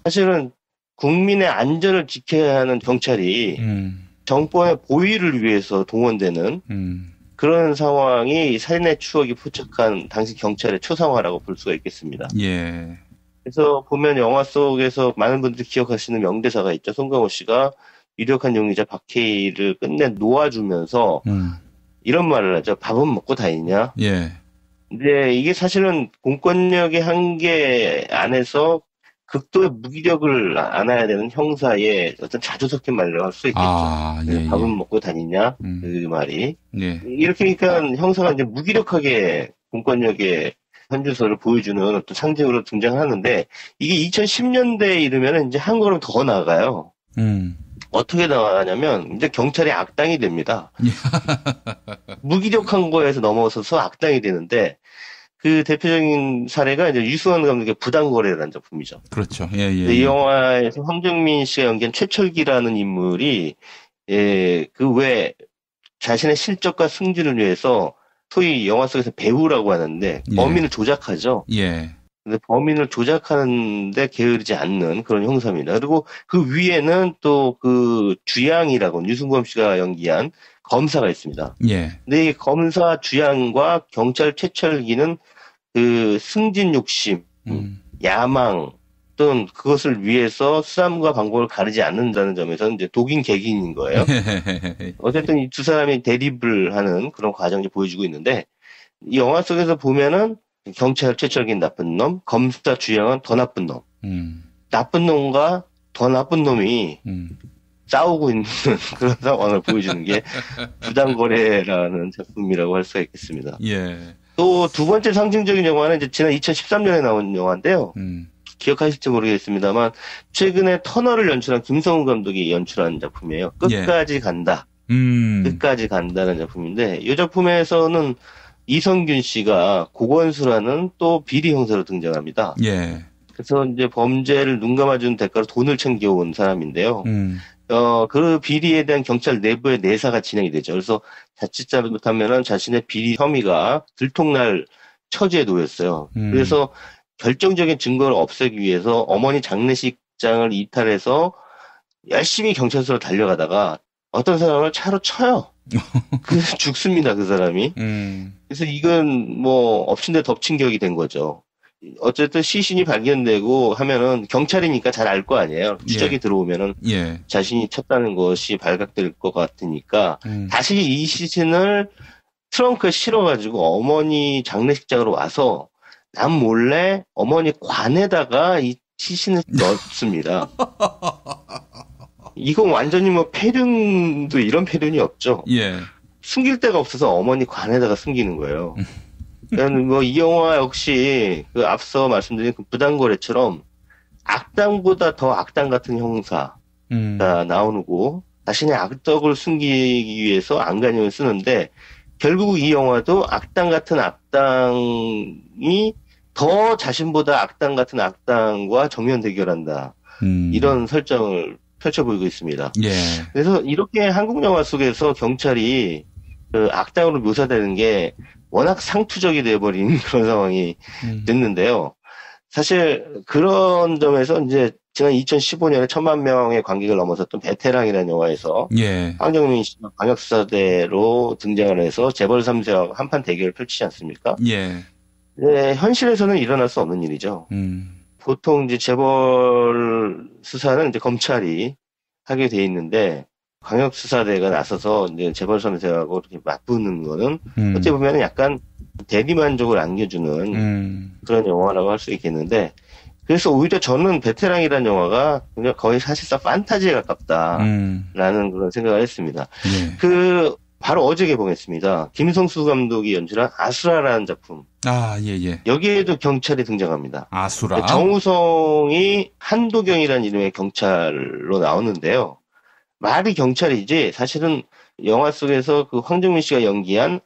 S9: 사실은 국민의 안전을 지켜야 하는 경찰이 정권의 보위를 위해서 동원되는 그런 상황이 살인의 추억이 포착한 당시 경찰의 초상화라고 볼 수가 있겠습니다.
S1: 예.
S9: 그래서 보면 영화 속에서 많은 분들이 기억하시는 명대사가 있죠. 송강호 씨가 유력한 용의자 박해일을 끝내 놓아주면서 이런 말을 하죠. 밥은 먹고 다니냐?
S1: 예.
S9: 근데 이게 사실은 공권력의 한계 안에서 극도의 무기력을 안아야 되는 형사의 어떤 자주 섞인 말이라고 할 수 있겠죠.
S1: 예,
S9: 밥은 먹고 다니냐? 그 말이.
S1: 예.
S9: 이렇게 그러니까 형사가 이제 무기력하게 공권력의 현주소를 보여주는 어떤 상징으로 등장하는데 이게 2010년대에 이르면 이제 한 걸음 더 나아가요. 어떻게 나가냐면 이제 경찰이 악당이 됩니다. 무기력한 거에서 넘어서서 악당이 되는데 그 대표적인 사례가 이제 유승환 감독의 부당거래라는 작품이죠.
S1: 그렇죠. 예, 예.
S9: 이 영화에서 황정민 씨가 연기한 최철기라는 인물이 그 외 자신의 실적과 승진을 위해서 소위 영화 속에서 배우라고 하는데 범인을 조작하죠.
S1: 예.
S9: 근데 범인을 조작하는데 게으르지 않는 그런 형사입니다. 그리고 그 위에는 또 그 주양이라고 유승범 씨가 연기한 검사가 있습니다.
S1: 예.
S9: 근데 이 검사 주양과 경찰 최철기는 그 승진 욕심, 야망 또는 그것을 위해서 수단과 방법을 가리지 않는다는 점에서 이제 독인 객인인 거예요. 어쨌든 이 두 사람이 대립을 하는 그런 과정이 보여주고 있는데 이 영화 속에서 보면은 경찰 최철기는 나쁜 놈, 검사 주양은 더 나쁜 놈. 나쁜 놈과 더 나쁜 놈이 싸우고 있는 그런 상황을 보여주는 게 부당거래라는 작품이라고 할 수가 있겠습니다.
S1: 예.
S9: 또 두 번째 상징적인 영화는 이제 지난 2013년에 나온 영화인데요. 기억하실지 모르겠습니다만 최근에 터널을 연출한 김성훈 감독이 연출한 작품이에요. 끝까지 간다. 끝까지 간다는 작품인데 이 작품에서는 이성균 씨가 고건수라는 또 비리 형사로 등장합니다.
S1: 예. 그래서
S9: 이제 범죄를 눈 감아주는 대가로 돈을 챙겨온 사람인데요. 그 비리에 대한 경찰 내부의 내사가 진행이 되죠. 그래서 자칫 잘못하면은 자신의 비리 혐의가 들통날 처지에 놓였어요. 그래서 결정적인 증거를 없애기 위해서 어머니 장례식장을 이탈해서 열심히 경찰서로 달려가다가 어떤 사람을 차로 쳐요. 그래서 죽습니다, 그 사람이. 그래서 이건 뭐 엎친데 덮친 격이 된 거죠. 어쨌든 시신이 발견되고 하면은 경찰이니까 잘 알 거 아니에요. 추적이 들어오면은 자신이 쳤다는 것이 발각될 것 같으니까 다시 이 시신을 트렁크에 실어가지고 어머니 장례식장으로 와서 남 몰래 어머니 관에다가 이 시신을 넣습니다. 이건 완전히 뭐 폐륜도 이런 폐륜이 없죠.
S1: 예.
S9: 숨길 데가 없어서 어머니 관에다가 숨기는 거예요. 뭐 이 영화 역시 그 앞서 말씀드린 그 부당거래처럼 악당보다 더 악당 같은 형사가 나오고 자신의 악덕을 숨기기 위해서 안간힘을 쓰는데 결국 이 영화도 악당 같은 악당이 더 자신보다 악당 같은 악당과 정면 대결한다. 이런 설정을 펼쳐 보이고 있습니다.
S1: 예.
S9: 그래서 이렇게 한국 영화 속에서 경찰이 그 악당으로 묘사되는 게 워낙 상투적이 돼버린 그런 상황이 됐는데요. 사실 그런 점에서 이제 지난 2015년에 1000만 명의 관객을 넘어섰던 베테랑이라는 영화에서 황정민 씨가 광역수사대로 등장을 해서 재벌 3세와 한판 대결을 펼치지 않습니까?
S1: 예.
S9: 네, 현실에서는 일어날 수 없는 일이죠. 보통 이제 재벌 수사는 이제 검찰이 하게 돼 있는데 광역수사대가 나서서 이제 재벌 3세하고 이렇게 맞붙는 거는 어찌 보면 약간 대리만족을 안겨주는 그런 영화라고 할 수 있겠는데 그래서 오히려 저는 베테랑이라는 영화가 그냥 거의 사실상 판타지에 가깝다라는 그런 생각을 했습니다. 바로 어제 개봉했습니다. 김성수 감독이 연출한 아수라라는 작품.
S1: 예.
S9: 여기에도 경찰이 등장합니다.
S1: 아수라.
S9: 정우성이 한도경이라는 이름의 경찰로 나오는데요. 말이 경찰이지 사실은 영화 속에서 그 황정민 씨가 연기한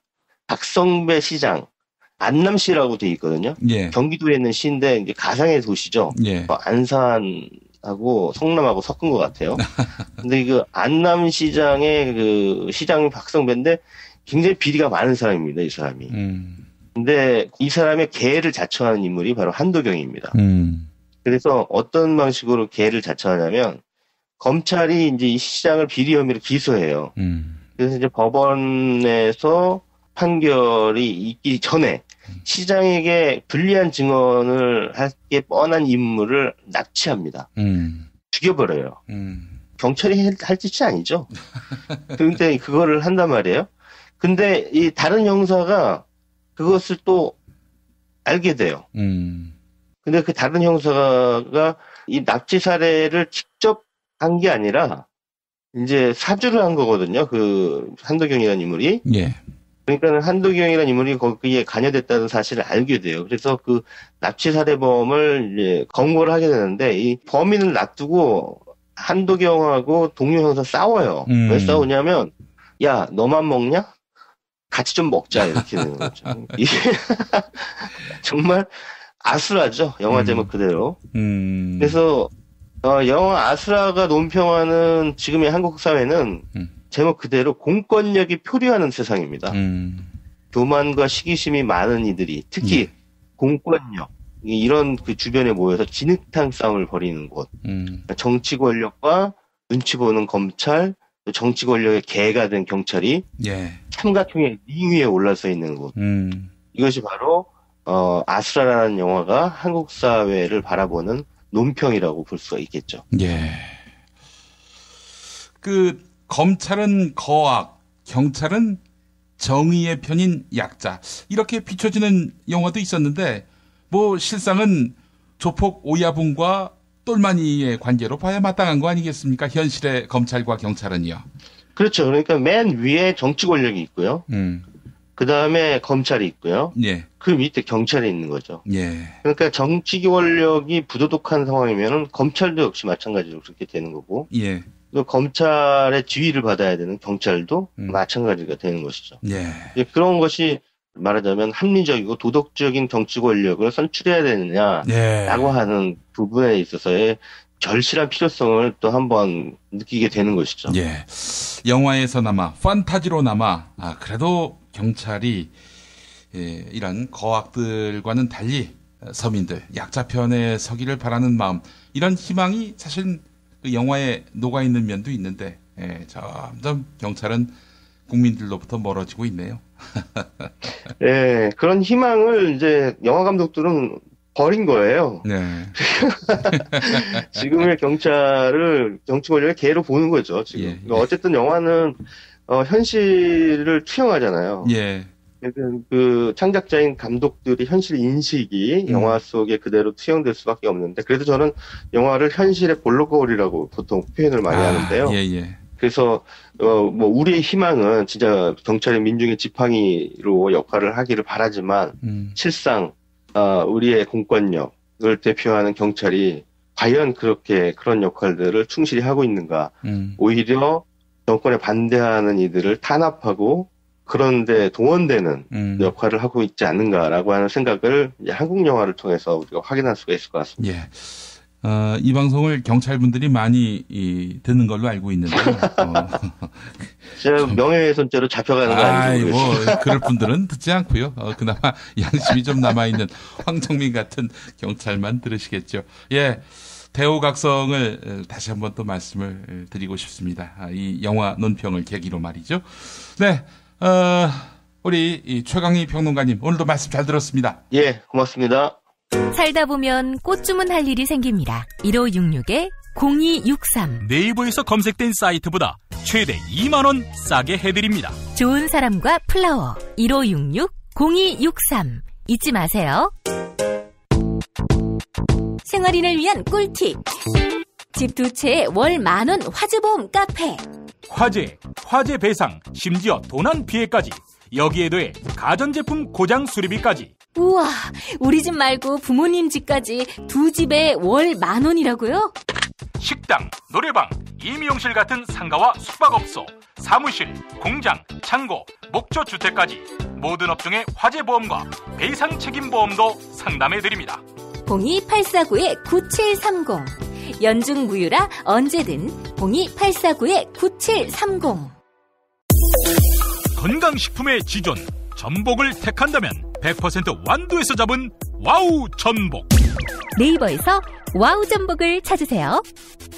S9: 박성배 시장, 안남 씨라고 돼 있거든요.
S1: 예.
S9: 경기도에 있는 시인데 이제 가상의 도시죠.
S1: 예.
S9: 안산하고 성남하고 섞은 것 같아요. 근데 그 안남 시장의 그 시장이 박성배인데 굉장히 비리가 많은 사람입니다. 이 사람이. 근데 이 사람의 계를 자처하는 인물이 바로 한도경입니다. 그래서 어떤 방식으로 계를 자처하냐면 검찰이 이제 이 시장을 비리 혐의로 기소해요. 그래서 이제 법원에서 판결이 있기 전에 시장에게 불리한 증언을 할 게 뻔한 인물을 납치합니다. 죽여버려요. 경찰이 할 짓이 아니죠. 근데 그거를 한단 말이에요. 근데 이 다른 형사가 그것을 또 알게 돼요. 근데 그 다른 형사가 이 납치 사례를 직접 한 게 아니라 이제 사주를 한 거거든요. 그 한도경이라는 인물이.
S1: 예.
S9: 그러니까 한도경이라는 인물이 거기에 관여됐다는 사실을 알게 돼요. 그래서 그 납치 살해범을 이제 검거를 하게 되는데 이 범인을 놔두고 한도경하고 동료 형사 싸워요. 왜 싸우냐면 야 너만 먹냐? 같이 좀 먹자 이렇게 되는 거죠. 이게 정말 아수라죠. 영화 제목 그대로. 그래서 영화 아수라가 논평하는 지금의 한국 사회는 제목 그대로 공권력이 표류하는 세상입니다. 교만과 시기심이 많은 이들이 특히 공권력 이런 그 주변에 모여서 진흙탕 싸움을 벌이는 곳. 정치 권력과 눈치 보는 검찰, 정치 권력의 개가 된 경찰이 삼각형의 링 위에 올라서 있는 곳. 이것이 바로 아수라라는 영화가 한국 사회를 바라보는 논평이라고 볼 수가 있겠죠.
S1: 예. 검찰은 거악, 경찰은 정의의 편인 약자. 이렇게 비춰지는 영화도 있었는데, 실상은 조폭 오야붕과 똘마니의 관계로 봐야 마땅한 거 아니겠습니까? 현실의 검찰과 경찰은요.
S9: 그렇죠. 그러니까 맨 위에 정치 권력이 있고요. 그 다음에 검찰이 있고요.
S1: 예.
S9: 그 밑에 경찰이 있는 거죠.
S1: 예.
S9: 그러니까 정치 권력이 부도덕한 상황이면은 검찰도 역시 마찬가지로 그렇게 되는 거고.
S1: 예.
S9: 또 검찰의 지휘를 받아야 되는 경찰도 마찬가지가 되는 것이죠.
S1: 예.
S9: 그런 것이 말하자면 합리적이고 도덕적인 정치 권력을 선출해야 되느냐라고 하는 부분에 있어서의 절실한 필요성을 또 한번 느끼게 되는 것이죠.
S1: 예. 영화에서나마 판타지로나마 그래도 경찰이 이런 거악들과는 달리 서민들 약자편에 서기를 바라는 마음 이런 희망이 사실 그 영화에 녹아있는 면도 있는데 점점 경찰은 국민들로부터 멀어지고 있네요.
S9: 네, 그런 희망을 이제 영화 감독들은 버린 거예요.
S1: 네.
S9: 지금의 경찰을 정치 권력의 개로 보는 거죠. 지금.
S1: 예.
S9: 어쨌든 영화는 현실을 투영하잖아요.
S1: 예.
S9: 그 창작자인 감독들이 현실 인식이 영화 속에 그대로 투영될 수밖에 없는데 그래도 저는 영화를 현실의 볼록거리라고 보통 표현을 많이 하는데요.
S1: 예.
S9: 그래서 우리의 희망은 진짜 경찰의 민중의 지팡이로 역할을 하기를 바라지만 실상 우리의 공권력을 대표하는 경찰이 과연 그런 역할들을 충실히 하고 있는가? 오히려 정권에 반대하는 이들을 탄압하고 그런데 동원되는 역할을 하고 있지 않는가라고 하는 생각을 이제 한국 영화를 통해서 우리가 확인할 수가 있을 것 같습니다.
S1: 예. 이 방송을 경찰분들이 많이 듣는 걸로 알고 있는데.
S9: 제가 명예훼손죄로 잡혀가는 거 아니죠?
S1: 그럴 분들은 듣지 않고요. 그나마 양심이 좀 남아있는 황정민 같은 경찰만 들으시겠죠. 예. 대호각성을 다시 한번 또 말씀을 드리고 싶습니다. 이 영화 논평을 계기로 말이죠. 네. 우리 최강희 평론가님, 오늘도 말씀 잘 들었습니다.
S9: 예, 고맙습니다.
S7: 살다 보면 꽃 주문할 일이 생깁니다. 1566-0263
S6: 네이버에서 검색된 사이트보다 최대 2만 원 싸게 해드립니다.
S7: 좋은 사람과 플라워 1566-0263 잊지 마세요.
S22: 생활인을 위한 꿀팁. 집 두 채에 월 10,000원 화재보험 카페.
S6: 화재 배상, 심지어 도난 피해까지. 여기에 더해 가전제품 고장 수리비까지.
S22: 우와, 우리 집 말고 부모님 집까지 두 집에 월 10,000원이라고요?
S6: 식당, 노래방, 임용실 같은 상가와 숙박업소, 사무실, 공장, 창고, 목조주택까지 모든 업종의 화재보험과 배상 책임보험도 상담해드립니다.
S22: 02849-9730. 연중 무휴라 언제든 02849-9730.
S6: 건강식품의 지존 전복을 택한다면 100% 완도에서 잡은 와우 전복.
S7: 네이버에서 와우 전복을 찾으세요.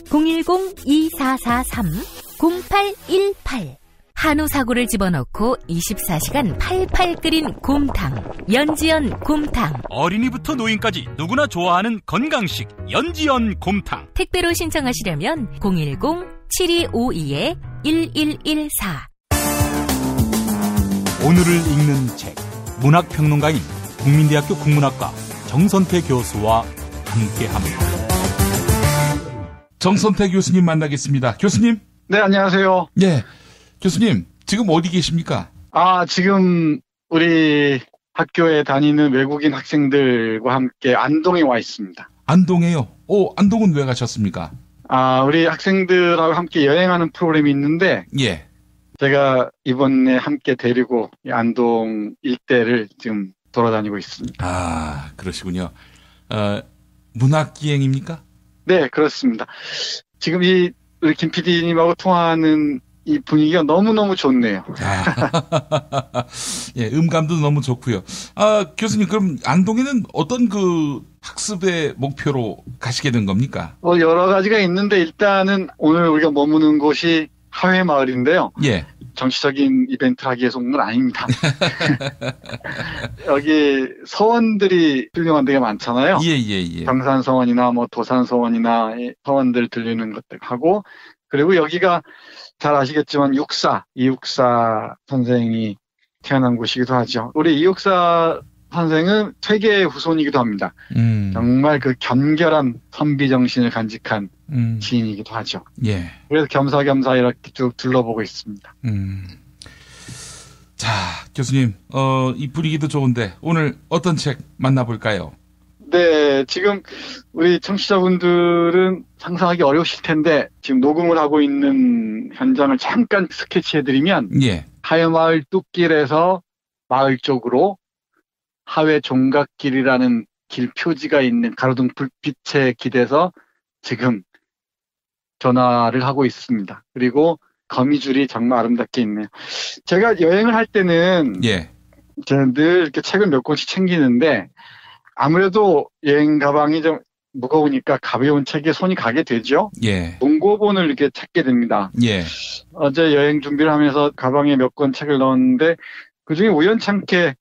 S7: 010-2443-0818. 한우 사고를 집어넣고 24시간 팔팔 끓인 곰탕, 연지연 곰탕.
S6: 어린이부터 노인까지 누구나 좋아하는 건강식 연지연 곰탕.
S7: 택배로 신청하시려면 010-7252-1114.
S6: 오늘을 읽는 책, 문학평론가인 국민대학교 국문학과 정선태 교수와 함께합니다.
S1: 정선태 교수님 만나겠습니다. 교수님.
S8: 네, 안녕하세요.
S1: 네. 교수님, 지금 어디 계십니까?
S8: 지금 우리 학교에 다니는 외국인 학생들과 함께 안동에 와 있습니다.
S1: 안동에요? 안동은 왜 가셨습니까?
S8: 우리 학생들하고 함께 여행하는 프로그램이 있는데,
S1: 예.
S8: 제가 이번에 함께 데리고 안동 일대를 지금 돌아다니고 있습니다.
S1: 그러시군요. 문학기행입니까?
S8: 네, 그렇습니다. 지금 우리 김 PD님하고 통화하는 이 분위기가 너무너무 좋네요.
S1: 예, 음감도 너무 좋고요. 교수님, 그럼 안동에는 어떤 학습의 목표로 가시게 된 겁니까?
S8: 여러 가지가 있는데 일단은 오늘 우리가 머무는 곳이 하회마을인데요.
S1: 예.
S8: 정치적인 이벤트를 하기 위해서 온 건 아닙니다. 여기 서원들이 훌륭한 데가 많잖아요.
S1: 예.
S8: 경산서원이나 도산서원이나 서원들 들리는 것들 하고, 그리고 여기가 잘 아시겠지만 이육사 선생이 태어난 곳이기도 하죠. 우리 이육사 선생은 퇴계의 후손이기도 합니다. 정말 그 견결한 선비 정신을 간직한 시인이기도 하죠.
S1: 예.
S8: 그래서 겸사겸사 이렇게 쭉 둘러보고 있습니다.
S1: 자, 교수님, 이 분위기도 좋은데 오늘 어떤 책 만나볼까요?
S8: 네, 지금 우리 청취자분들은 상상하기 어려우실 텐데 지금 녹음을 하고 있는 현장을 잠깐 스케치해드리면,
S1: 예.
S8: 하회마을 뚝길에서 마을 쪽으로 하회 종각길이라는 길 표지가 있는 가로등 불빛에 기대서 지금 전화를 하고 있습니다. 그리고 거미줄이 정말 아름답게 있네요. 제가 여행을 할 때는 제가 늘 이렇게 책을 몇 권씩 챙기는데 아무래도 여행 가방이 좀 무거우니까 가벼운 책에 손이 가게 되죠.
S1: 예.
S8: 문고본을 이렇게 찾게 됩니다.
S1: 예.
S8: 어제 여행 준비를 하면서 가방에 몇 권 책을 넣었는데 그중에 우연찮게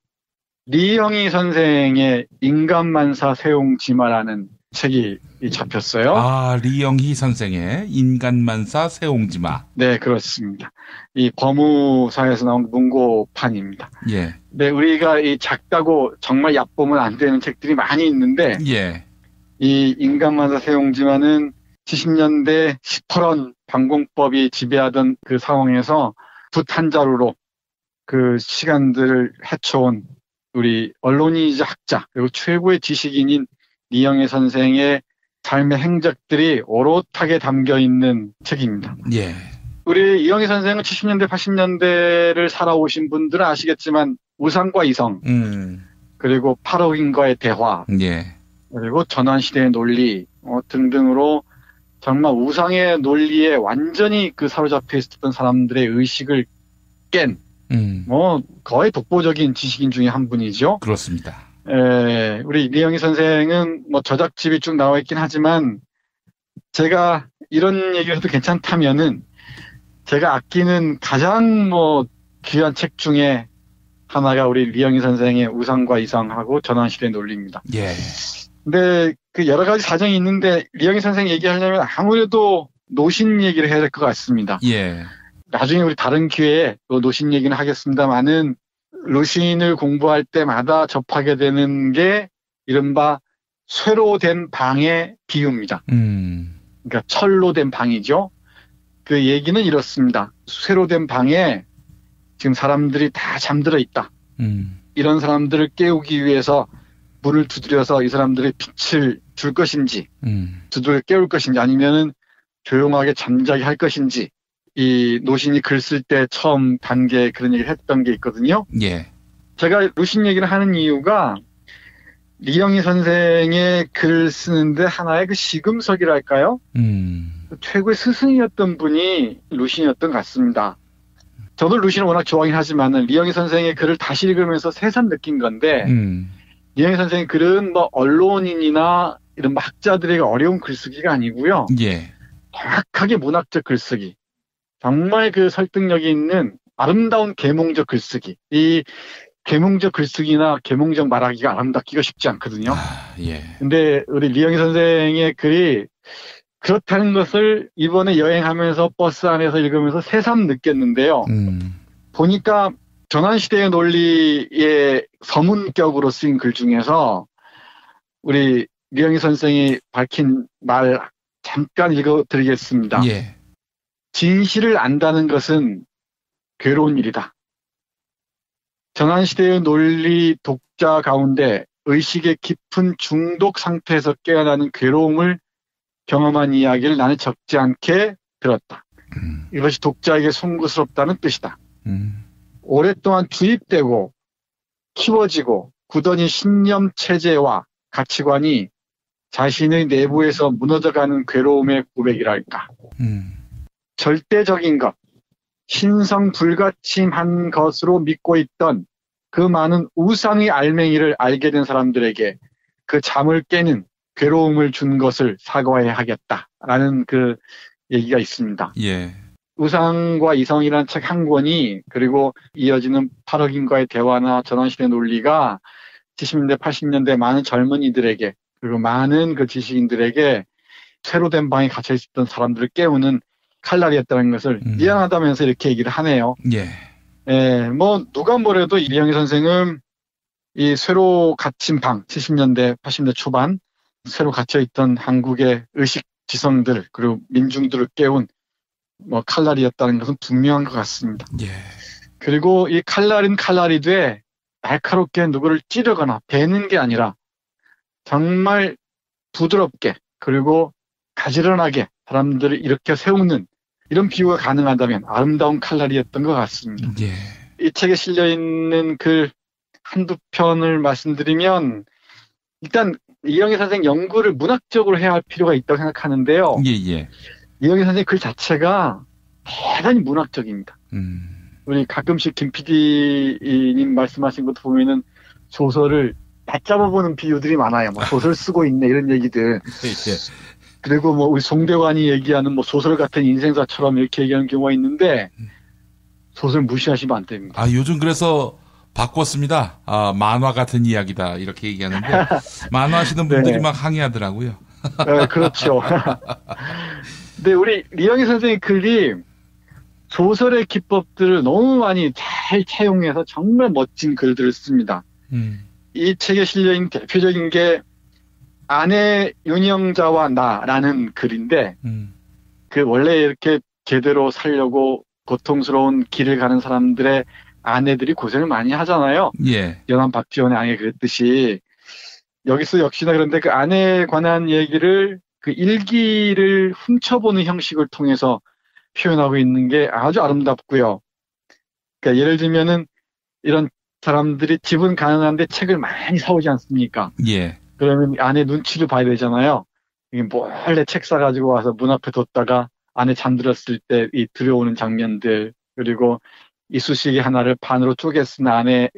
S8: 리영희 선생의 인간만사 세옹지마라는 책이 잡혔어요.
S1: 리영희 선생의 인간만사 세옹지마.
S8: 네, 그렇습니다. 이 법무사에서 나온 문고판입니다.
S1: 예.
S8: 네, 우리가 이 작다고 정말 얕보면 안 되는 책들이 많이 있는데,
S1: 예.
S8: 이 인간만사 세옹지마는 70년대 시퍼런 반공법이 지배하던 그 상황에서 붓 한 자루로 그 시간들을 헤쳐온 우리 언론인이자 학자 그리고 최고의 지식인인 리영희 선생의 삶의 행적들이 오롯하게 담겨 있는 책입니다.
S1: 예.
S8: 우리 이영희 선생은 70년대, 80년대를 살아오신 분들은 아시겠지만 우상과 이성, 그리고 팔호인과의 대화,
S1: 예.
S8: 그리고 전환시대의 논리 등등으로 정말 우상의 논리에 완전히 사로잡혀 있었던 사람들의 의식을 깬 거의 독보적인 지식인 중에 한 분이죠.
S1: 그렇습니다.
S8: 우리 리영희 선생은 저작집이 쭉 나와 있긴 하지만 제가 이런 얘기를 해도 괜찮다면은 제가 아끼는 가장 귀한 책 중에 하나가 우리 리영희 선생의 우상과 이성하고 전환시대의 논리입니다.
S1: 예.
S8: 근데 여러 가지 사정이 있는데 리영희 선생 얘기하려면 아무래도 노신 얘기를 해야 될 것 같습니다.
S1: 예.
S8: 나중에 우리 다른 기회에 노신 얘기는 하겠습니다만은 루신을 공부할 때마다 접하게 되는 게 이른바 쇠로 된 방의 비유입니다. 그러니까 철로 된 방이죠. 그 얘기는 이렇습니다. 쇠로 된 방에 지금 사람들이 다 잠들어 있다. 이런 사람들을 깨우기 위해서 문을 두드려서 이 사람들의 빛을 줄 것인지, 두드려 깨울 것인지, 아니면은 조용하게 잠자게 할 것인지, 이 노신이 글 쓸 때 처음 단계에 그런 얘기를 했던 게 있거든요.
S1: 예.
S8: 제가 루신 얘기를 하는 이유가 리영희 선생의 글을 쓰는데 하나의 그 시금석이랄까요? 최고의 스승이었던 분이 루신이었던 것 같습니다. 저도 루신을 워낙 좋아하긴 하지만 리영희 선생의 글을 다시 읽으면서 새삼 느낀 건데 리영희 선생의 글은 뭐 언론인이나 이런 학자들에게 어려운 글쓰기가 아니고요.
S1: 예.
S8: 정확하게 문학적 글쓰기. 정말 그 설득력이 있는 아름다운 계몽적 글쓰기. 이 계몽적 글쓰기나 계몽적 말하기가 아름답기가 쉽지 않거든요.
S1: 예.
S8: 근데 우리 리영희 선생의 글이 그렇다는 것을 이번에 여행하면서 버스 안에서 읽으면서 새삼 느꼈는데요. 보니까 전환시대의 논리의 서문격으로 쓰인 글 중에서 우리 리영희 선생이 밝힌 말 잠깐 읽어드리겠습니다.
S1: 예.
S8: 진실을 안다는 것은 괴로운 일이다. 전환시대의 논리 독자 가운데 의식의 깊은 중독 상태에서 깨어나는 괴로움을 경험한 이야기를 나는 적지 않게 들었다. 이것이 독자에게 송구스럽다는 뜻이다. 오랫동안 주입되고 키워지고 굳어진 신념 체제와 가치관이 자신의 내부에서 무너져가는 괴로움의 고백이랄까. 절대적인 것, 신성 불가침한 것으로 믿고 있던 그 많은 우상의 알맹이를 알게 된 사람들에게 그 잠을 깨는 괴로움을 준 것을 사과해야 하겠다라는 그 얘기가 있습니다.
S1: 예.
S8: 우상과 이성이라는 책 한 권이 그리고 이어지는 8억인과의 대화나 전환시대 논리가 70년대, 80년대 많은 젊은이들에게 그리고 많은 그 지식인들에게 새로 된 방에 갇혀 있었던 사람들을 깨우는 칼날이었다는 것을 미안하다면서 이렇게 얘기를 하네요.
S1: 예.
S8: 예, 뭐 누가 뭐래도 이리영희 선생은 이 새로 갇힌 방, 70년대, 80년대 초반 새로 갇혀있던 한국의 의식 지성들 그리고 민중들을 깨운 뭐 칼날이었다는 것은 분명한 것 같습니다.
S1: 예.
S8: 그리고 이 칼날은 칼날이 돼 날카롭게 누구를 찌르거나 베는 게 아니라 정말 부드럽게 그리고 가지런하게 사람들을 일으켜 세우는 이런 비유가 가능하다면 아름다운 칼날이었던 것 같습니다.
S1: 예.
S8: 이 책에 실려있는 글 한두 편을 말씀드리면 일단 이영희 선생 연구를 문학적으로 해야 할 필요가 있다고 생각하는데요.
S1: 예.
S8: 이영희 선생 글 자체가 대단히 문학적입니다. 우리 가끔씩 김 PD님 말씀하신 것도 보면은 소설을 얕잡아보는 비유들이 많아요. 뭐 소설 쓰고 있네 이런 얘기들.
S1: 예.
S8: 그리고 뭐 우리 송대관이 얘기하는 뭐 소설 같은 인생사처럼 이렇게 얘기하는 경우가 있는데 소설 무시하시면 안 됩니다.
S1: 아, 요즘 그래서 바꿨습니다. 아, 만화 같은 이야기다 이렇게 얘기하는데 만화하시는 분들이
S8: 네.
S1: 막 항의하더라고요.
S8: 네, 그렇죠. 근데 우리 리영희 선생의 글이 소설의 기법들을 너무 많이 잘 차용해서 정말 멋진 글들을 씁니다. 이 책에 실려있는 대표적인 게 아내 윤영자와 나라는 글인데 그 원래 이렇게 제대로 살려고 고통스러운 길을 가는 사람들의 아내들이 고생을 많이 하잖아요.
S1: 예.
S8: 연한 박지원의 아내 그랬듯이 여기서 역시나 그런데 그 아내에 관한 얘기를 그 일기를 훔쳐보는 형식을 통해서 표현하고 있는 게 아주 아름답고요. 그러니까 예를 들면은 이런 사람들이 집은 가난한데 책을 많이 사오지 않습니까?
S1: 예.
S8: 그러면 아내 눈치를 봐야 되잖아요. 이게 몰래 책 사가지고 와서 문 앞에 뒀다가 아내 잠들었을 때 이 들여오는 장면들 그리고 이쑤시개 하나를 반으로 쪼개 쓴 아내의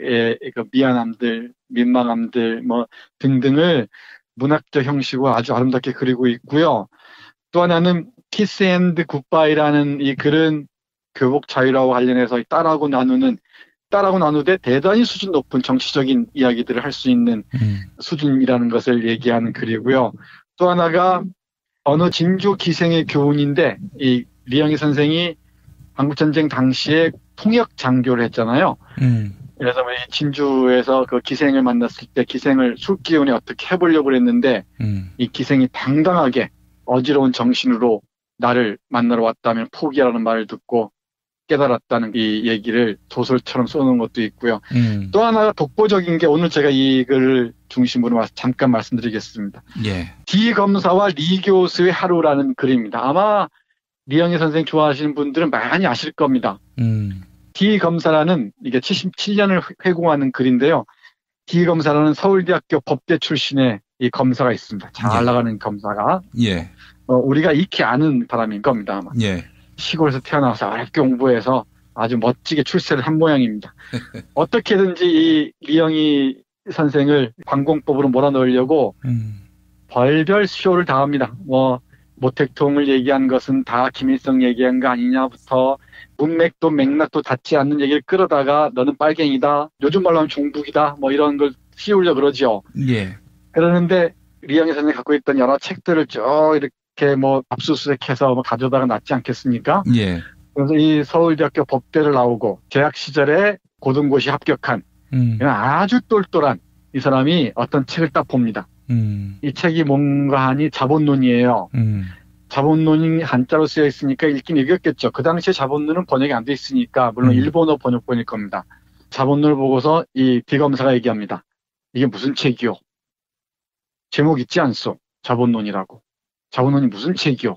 S8: 그 미안함들, 민망함들 뭐 등등을 문학적 형식으로 아주 아름답게 그리고 있고요. 또 하나는 키스 앤드 굿바이라는 이 글은 교복 자유라고 관련해서 딸하고 나누되 대단히 수준 높은 정치적인 이야기들을 할 수 있는 수준이라는 것을 얘기하는 글이고요. 또 하나가 어느 진주 기생의 교훈인데 이 리영희 선생이 한국전쟁 당시에 통역 장교를 했잖아요. 그래서 우리 진주에서 그 기생을 만났을 때 기생을 술기운에 어떻게 해보려고 그랬는데 이 기생이 당당하게 어지러운 정신으로 나를 만나러 왔다면 포기하라는 말을 듣고 깨달았다는 이 얘기를 소설처럼 써놓은 것도 있고요. 또 하나가 독보적인 게 오늘 제가 이 글을 중심으로 잠깐 말씀드리겠습니다.
S1: 예.
S8: D 검사와 리 교수의 하루라는 글입니다. 아마 리영희 선생 좋아하시는 분들은 많이 아실 겁니다. D 검사라는 이게 77년을 회고하는 글인데요. D 검사라는 서울대학교 법대 출신의 이 검사가 있습니다. 잘 나가는 검사가.
S1: 예.
S8: 우리가 익히 아는 사람인 겁니다. 아마.
S1: 예.
S8: 시골에서 태어나서 어렵게 공부해서 아주 멋지게 출세를 한 모양입니다. 어떻게든지 이 리영희 선생을 관공법으로 몰아넣으려고 별별 쇼를 다 합니다. 모택통을 얘기한 것은 다 김일성 얘기한 거 아니냐부터 문맥도 맥락도 닿지 않는 얘기를 끌어다가 너는 빨갱이다. 요즘 말로 하면 종북이다. 이런 걸 씌우려 그러죠.
S1: 예.
S8: 그러는데 리영희 선생이 갖고 있던 여러 책들을 쭉 이렇게 압수수색해서 가져다가 놨지 않겠습니까?
S1: 예.
S8: 그래서 이 서울대학교 법대를 나오고 대학 시절에 고등고시 합격한 아주 똘똘한 이 사람이 어떤 책을 딱 봅니다. 이 책이 뭔가 하니 자본론이에요. 자본론이 한자로 쓰여 있으니까 읽긴 읽었겠죠. 그 당시에 자본론은 번역이 안 돼 있으니까 물론 일본어 번역본일 겁니다. 자본론을 보고서 이 비검사가 얘기합니다. 이게 무슨 책이요? 제목 있지 않소? 자본론이라고. 자본론이 무슨 책이요?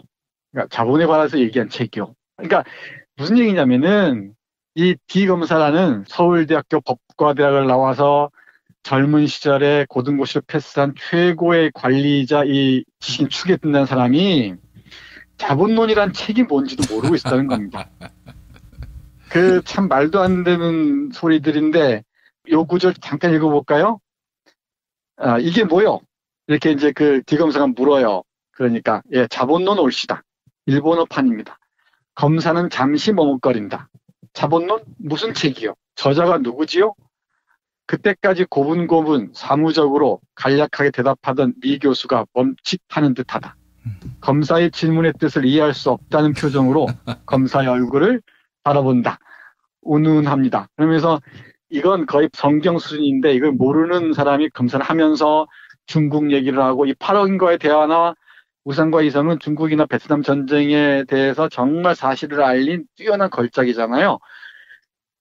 S8: 그러니까 자본에 관해서 얘기한 책이요. 그러니까 무슨 얘기냐면은 이 비검사라는 서울대학교 법과대학을 나와서 젊은 시절에 고등고시를 패스한 최고의 관리자 이 지신 축에 든다는 사람이 자본론이란 책이 뭔지도 모르고 있었다는 겁니다. 그 참 말도 안 되는 소리들인데 요 구절 잠깐 읽어볼까요? 이게 뭐요? 이렇게 이제 그 디검사가 물어요. 그러니까 자본론 옳시다. 일본어판입니다. 검사는 잠시 머뭇거린다. 자본론 무슨 책이요? 저자가 누구지요? 그때까지 고분고분 사무적으로 간략하게 대답하던 미 교수가 멈칫하는 듯하다. 검사의 질문의 뜻을 이해할 수 없다는 표정으로 검사의 얼굴을 바라본다. 운운합니다. 그러면서 이건 거의 성경 수준인데 이걸 모르는 사람이 검사를 하면서 중국 얘기를 하고 이 8억인과의 대화나 우상과 이성은 중국이나 베트남 전쟁에 대해서 정말 사실을 알린 뛰어난 걸작이잖아요.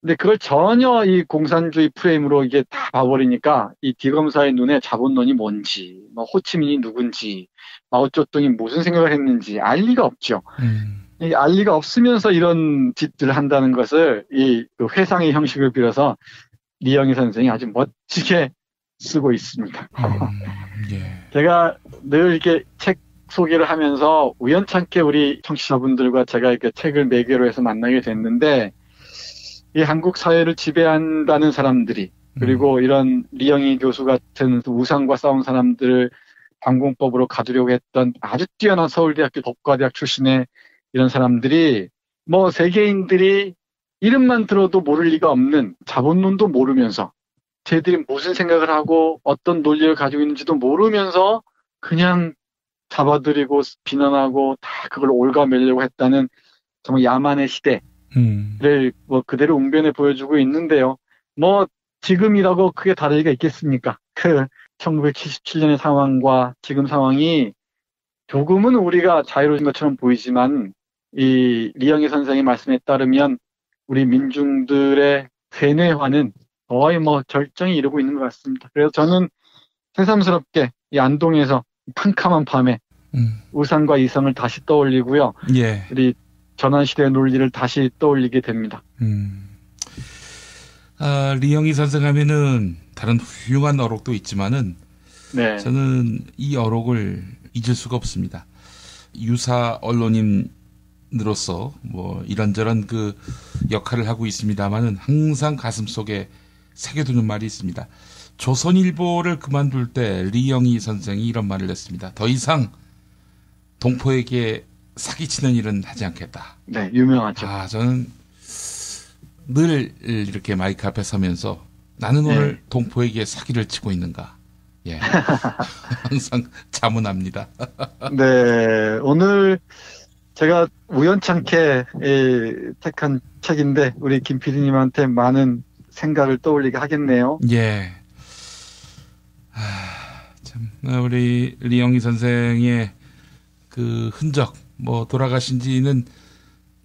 S8: 근데 그걸 전혀 이 공산주의 프레임으로 이게 다 봐버리니까 이 디검사의 눈에 자본론이 뭔지, 호치민이 누군지, 마오쩌둥이 무슨 생각을 했는지 알 리가 없죠. 이 알 리가 없으면서 이런 짓들을 한다는 것을 이 회상의 형식을 빌어서 리영희 선생이 아주 멋지게 쓰고 있습니다.
S1: 예.
S8: 제가 늘 이렇게 책 소개를 하면서 우연찮게 우리 청취자분들과 제가 이렇게 책을 매개로 해서 만나게 됐는데 이 한국 사회를 지배한다는 사람들이 그리고 이런 리영희 교수 같은 우상과 싸운 사람들을 관공법으로 가두려고 했던 아주 뛰어난 서울대학교 법과대학 출신의 이런 사람들이 세계인들이 이름만 들어도 모를 리가 없는 자본론도 모르면서 쟤들이 무슨 생각을 하고 어떤 논리를 가지고 있는지도 모르면서 그냥 잡아들이고 비난하고 다 그걸 올가매려고 했다는 정말 야만의 시대를 그대로 웅변해 보여주고 있는데요. 지금이라고 크게 다를 리가 있겠습니까? 그 1977년의 상황과 지금 상황이 조금은 우리가 자유로운 것처럼 보이지만 이 리영희 선생의 말씀에 따르면 우리 민중들의 세뇌화는 거의 절정에 이르고 있는 것 같습니다. 그래서 저는 새삼스럽게 이 안동에서 캄캄한 밤에 우상과 이성을 다시 떠올리고요.
S1: 예.
S8: 우리 전환시대의 논리를 다시 떠올리게 됩니다.
S1: 리영희 선생 하면은 다른 훌륭한 어록도 있지만은
S8: 네.
S1: 저는 이 어록을 잊을 수가 없습니다. 유사 언론인으로서 이런저런 그 역할을 하고 있습니다만은 항상 가슴속에 새겨두는 말이 있습니다. 조선일보를 그만둘 때 리영희 선생이 이런 말을 했습니다. 더 이상 동포에게 사기치는 일은 하지 않겠다.
S8: 네, 유명하죠.
S1: 저는 늘 이렇게 마이크 앞에 서면서 나는 오늘 동포에게 사기를 치고 있는가. 예. 항상 자문합니다.
S8: 네, 오늘 제가 우연찮게 택한 책인데 우리 김 PD님한테 많은 생각을 떠올리게 하겠네요.
S1: 예. 참, 우리 리영희 선생의 그 흔적, 돌아가신 지는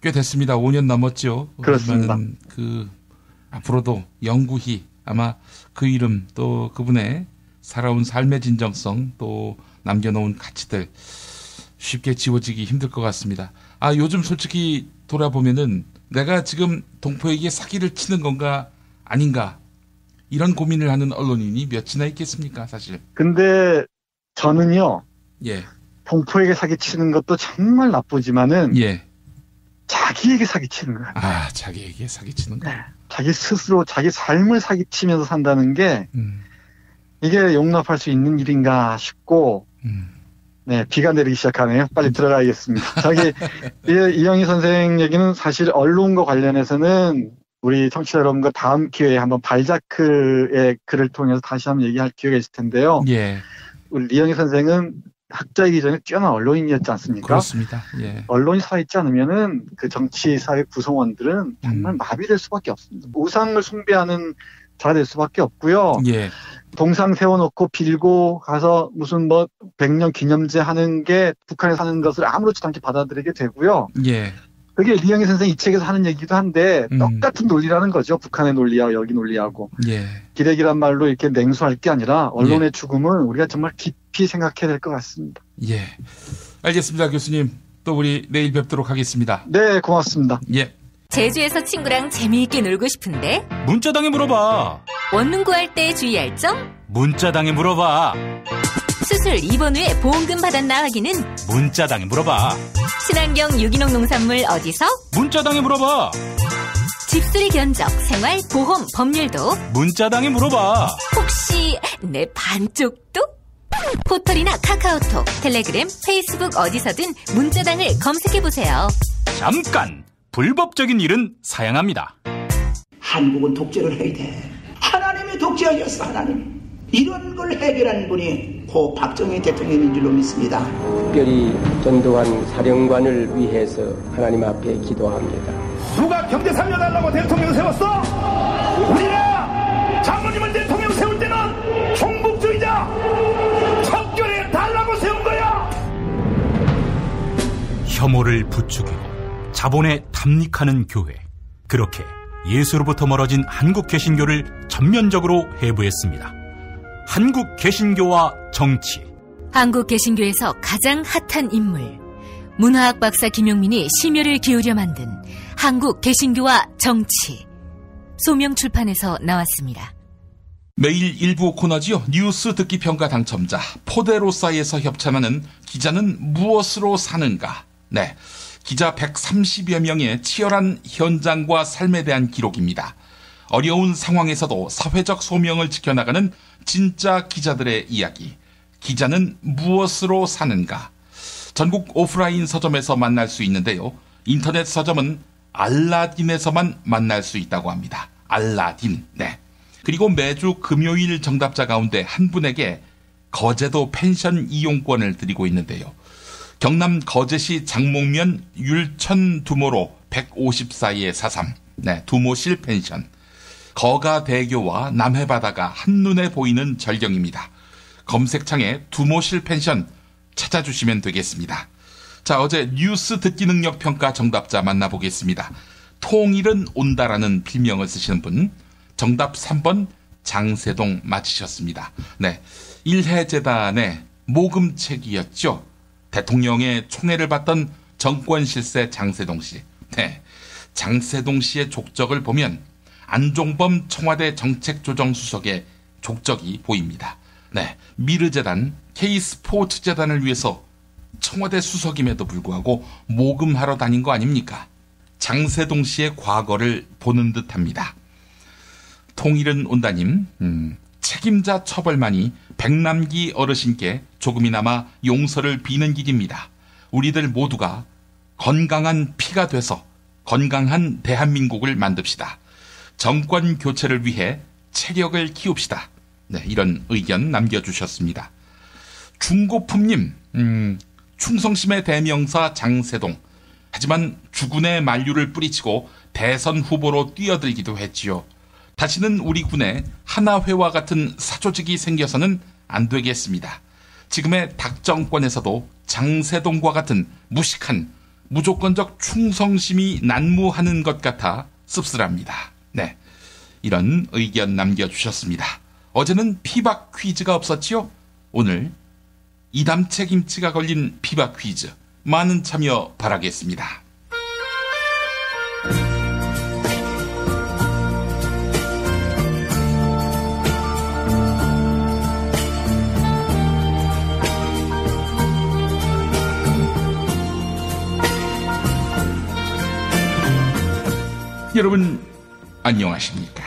S1: 꽤 됐습니다. 5년 넘었죠.
S8: 그렇습니다.
S1: 그, 앞으로도 영구히 아마 그 이름 또 그분의 살아온 삶의 진정성 또 남겨놓은 가치들 쉽게 지워지기 힘들 것 같습니다. 요즘 솔직히 돌아보면은 내가 지금 동포에게 사기를 치는 건가 아닌가 이런 고민을 하는 언론인이 몇이나 있겠습니까, 사실.
S8: 근데 저는요.
S1: 예.
S8: 동포에게 사기치는 것도 정말 나쁘지만은
S1: 예.
S8: 자기에게 사기치는 거.
S1: 자기에게 사기치는 거.
S8: 네. 자기 스스로 자기 삶을 사기치면서 산다는 게 이게 용납할 수 있는 일인가 싶고 네, 비가 내리기 시작하네요. 빨리 들어가야겠습니다. 이영희 선생 얘기는 사실 언론과 관련해서는 우리 청취자 여러분과 다음 기회에 한번 발자크의 글을 통해서 다시 한번 얘기할 기회가 있을 텐데요.
S1: 예.
S8: 우리 이영희 선생은 학자이기 전에 뛰어난 언론인이었지 않습니까?
S1: 그렇습니다. 예.
S8: 언론이 살아있지 않으면은 그 정치 사회 구성원들은 정말 마비될 수밖에 없습니다. 우상을 숭배하는 자가 될 수밖에 없고요.
S1: 예.
S8: 동상 세워놓고 빌고 가서 무슨 100년 기념제 하는 게 북한에 사는 것을 아무렇지도 않게 받아들이게 되고요.
S1: 예.
S8: 그게 리영희 선생이 이 책에서 하는 얘기도 한데 똑같은 논리라는 거죠. 북한의 논리하고 여기 논리하고.
S1: 예.
S8: 기레기란 말로 이렇게 냉소할 게 아니라 언론의 죽음은 우리가 정말 깊이 생각해야 될 것 같습니다.
S1: 예. 알겠습니다, 교수님. 또 우리 내일 뵙도록 하겠습니다.
S8: 네, 고맙습니다.
S1: 예.
S7: 제주에서 친구랑 재미있게 놀고 싶은데
S6: 문자당에 물어봐.
S7: 원룸 구할 때 주의할 점?
S6: 문자당에 물어봐.
S7: 수술 입원 후에 보험금 받았나 확인은?
S6: 문자당에 물어봐.
S7: 친환경 유기농 농산물 어디서?
S6: 문자당에 물어봐.
S7: 집수리 견적, 생활, 보험, 법률도?
S6: 문자당에 물어봐.
S7: 혹시 내 반쪽도? 포털이나 카카오톡, 텔레그램, 페이스북 어디서든 문자당을 검색해보세요.
S6: 잠깐! 불법적인 일은 사양합니다.
S10: 한국은 독재를 해야 돼. 하나님이 독재하셨어, 하나님. 이런 걸 해결하는 분이 고 박정희 대통령인 줄로 믿습니다.
S11: 특별히 전두환 사령관을 위해서 하나님 앞에 기도합니다.
S13: 누가 경제 살려달라고 대통령 세웠어? 우리가 장모님을 대통령 세울 때는 종북주의자 척결해 달라고 세운 거야.
S6: 혐오를 부추기고 자본에 탐닉하는 교회. 그렇게 예수로부터 멀어진 한국 개신교를 전면적으로 해부했습니다. 한국 개신교와 정치.
S7: 한국 개신교에서 가장 핫한 인물, 문화학 박사 김용민이 심혈을 기울여 만든 한국 개신교와 정치. 소명출판에서 나왔습니다.
S1: 매일 일부 코너지요. 뉴스 듣기 평가 당첨자 포데로사에서 협찬하는 기자는 무엇으로 사는가. 네, 기자 130여 명의 치열한 현장과 삶에 대한 기록입니다. 어려운 상황에서도 사회적 소명을 지켜나가는 진짜 기자들의 이야기. 기자는 무엇으로 사는가. 전국 오프라인 서점에서 만날 수 있는데요. 인터넷 서점은 알라딘에서만 만날 수 있다고 합니다. 알라딘. 네. 그리고 매주 금요일 정답자 가운데 한 분에게 거제도 펜션 이용권을 드리고 있는데요. 경남 거제시 장목면 율천 두모로 154-43. 네, 두모실 펜션. 거가대교와 남해바다가 한눈에 보이는 절경입니다. 검색창에 두모실 펜션 찾아주시면 되겠습니다. 자, 어제 뉴스 듣기 능력 평가 정답자 만나보겠습니다. 통일은 온다라는 필명을 쓰시는 분, 정답 3번 장세동 맞히셨습니다. 네, 일해재단의 모금책이었죠. 대통령의 총애를 받던 정권실세 장세동 씨. 네, 장세동 씨의 족적을 보면 안종범 청와대 정책조정수석의 족적이 보입니다. 네, 미르재단, K스포츠재단을 위해서 청와대 수석임에도 불구하고 모금하러 다닌 거 아닙니까? 장세동 씨의 과거를 보는 듯합니다. 통일은 온다님, 책임자 처벌만이 백남기 어르신께 조금이나마 용서를 비는 길입니다. 우리들 모두가 건강한 피가 돼서 건강한 대한민국을 만듭시다. 정권 교체를 위해 체력을 키웁시다. 네, 이런 의견 남겨주셨습니다. 중고품님, 충성심의 대명사 장세동. 하지만 주군의 만류를 뿌리치고 대선 후보로 뛰어들기도 했지요. 다시는 우리 군에 하나회와 같은 사조직이 생겨서는 안 되겠습니다. 지금의 닭 정권에서도 장세동과 같은 무식한 무조건적 충성심이 난무하는 것 같아 씁쓸합니다. 네, 이런 의견 남겨주셨습니다. 어제는 피박 퀴즈가 없었지요? 오늘 이담채 김치가 걸린 피박 퀴즈 많은 참여 바라겠습니다. 여러분 안녕하십니까?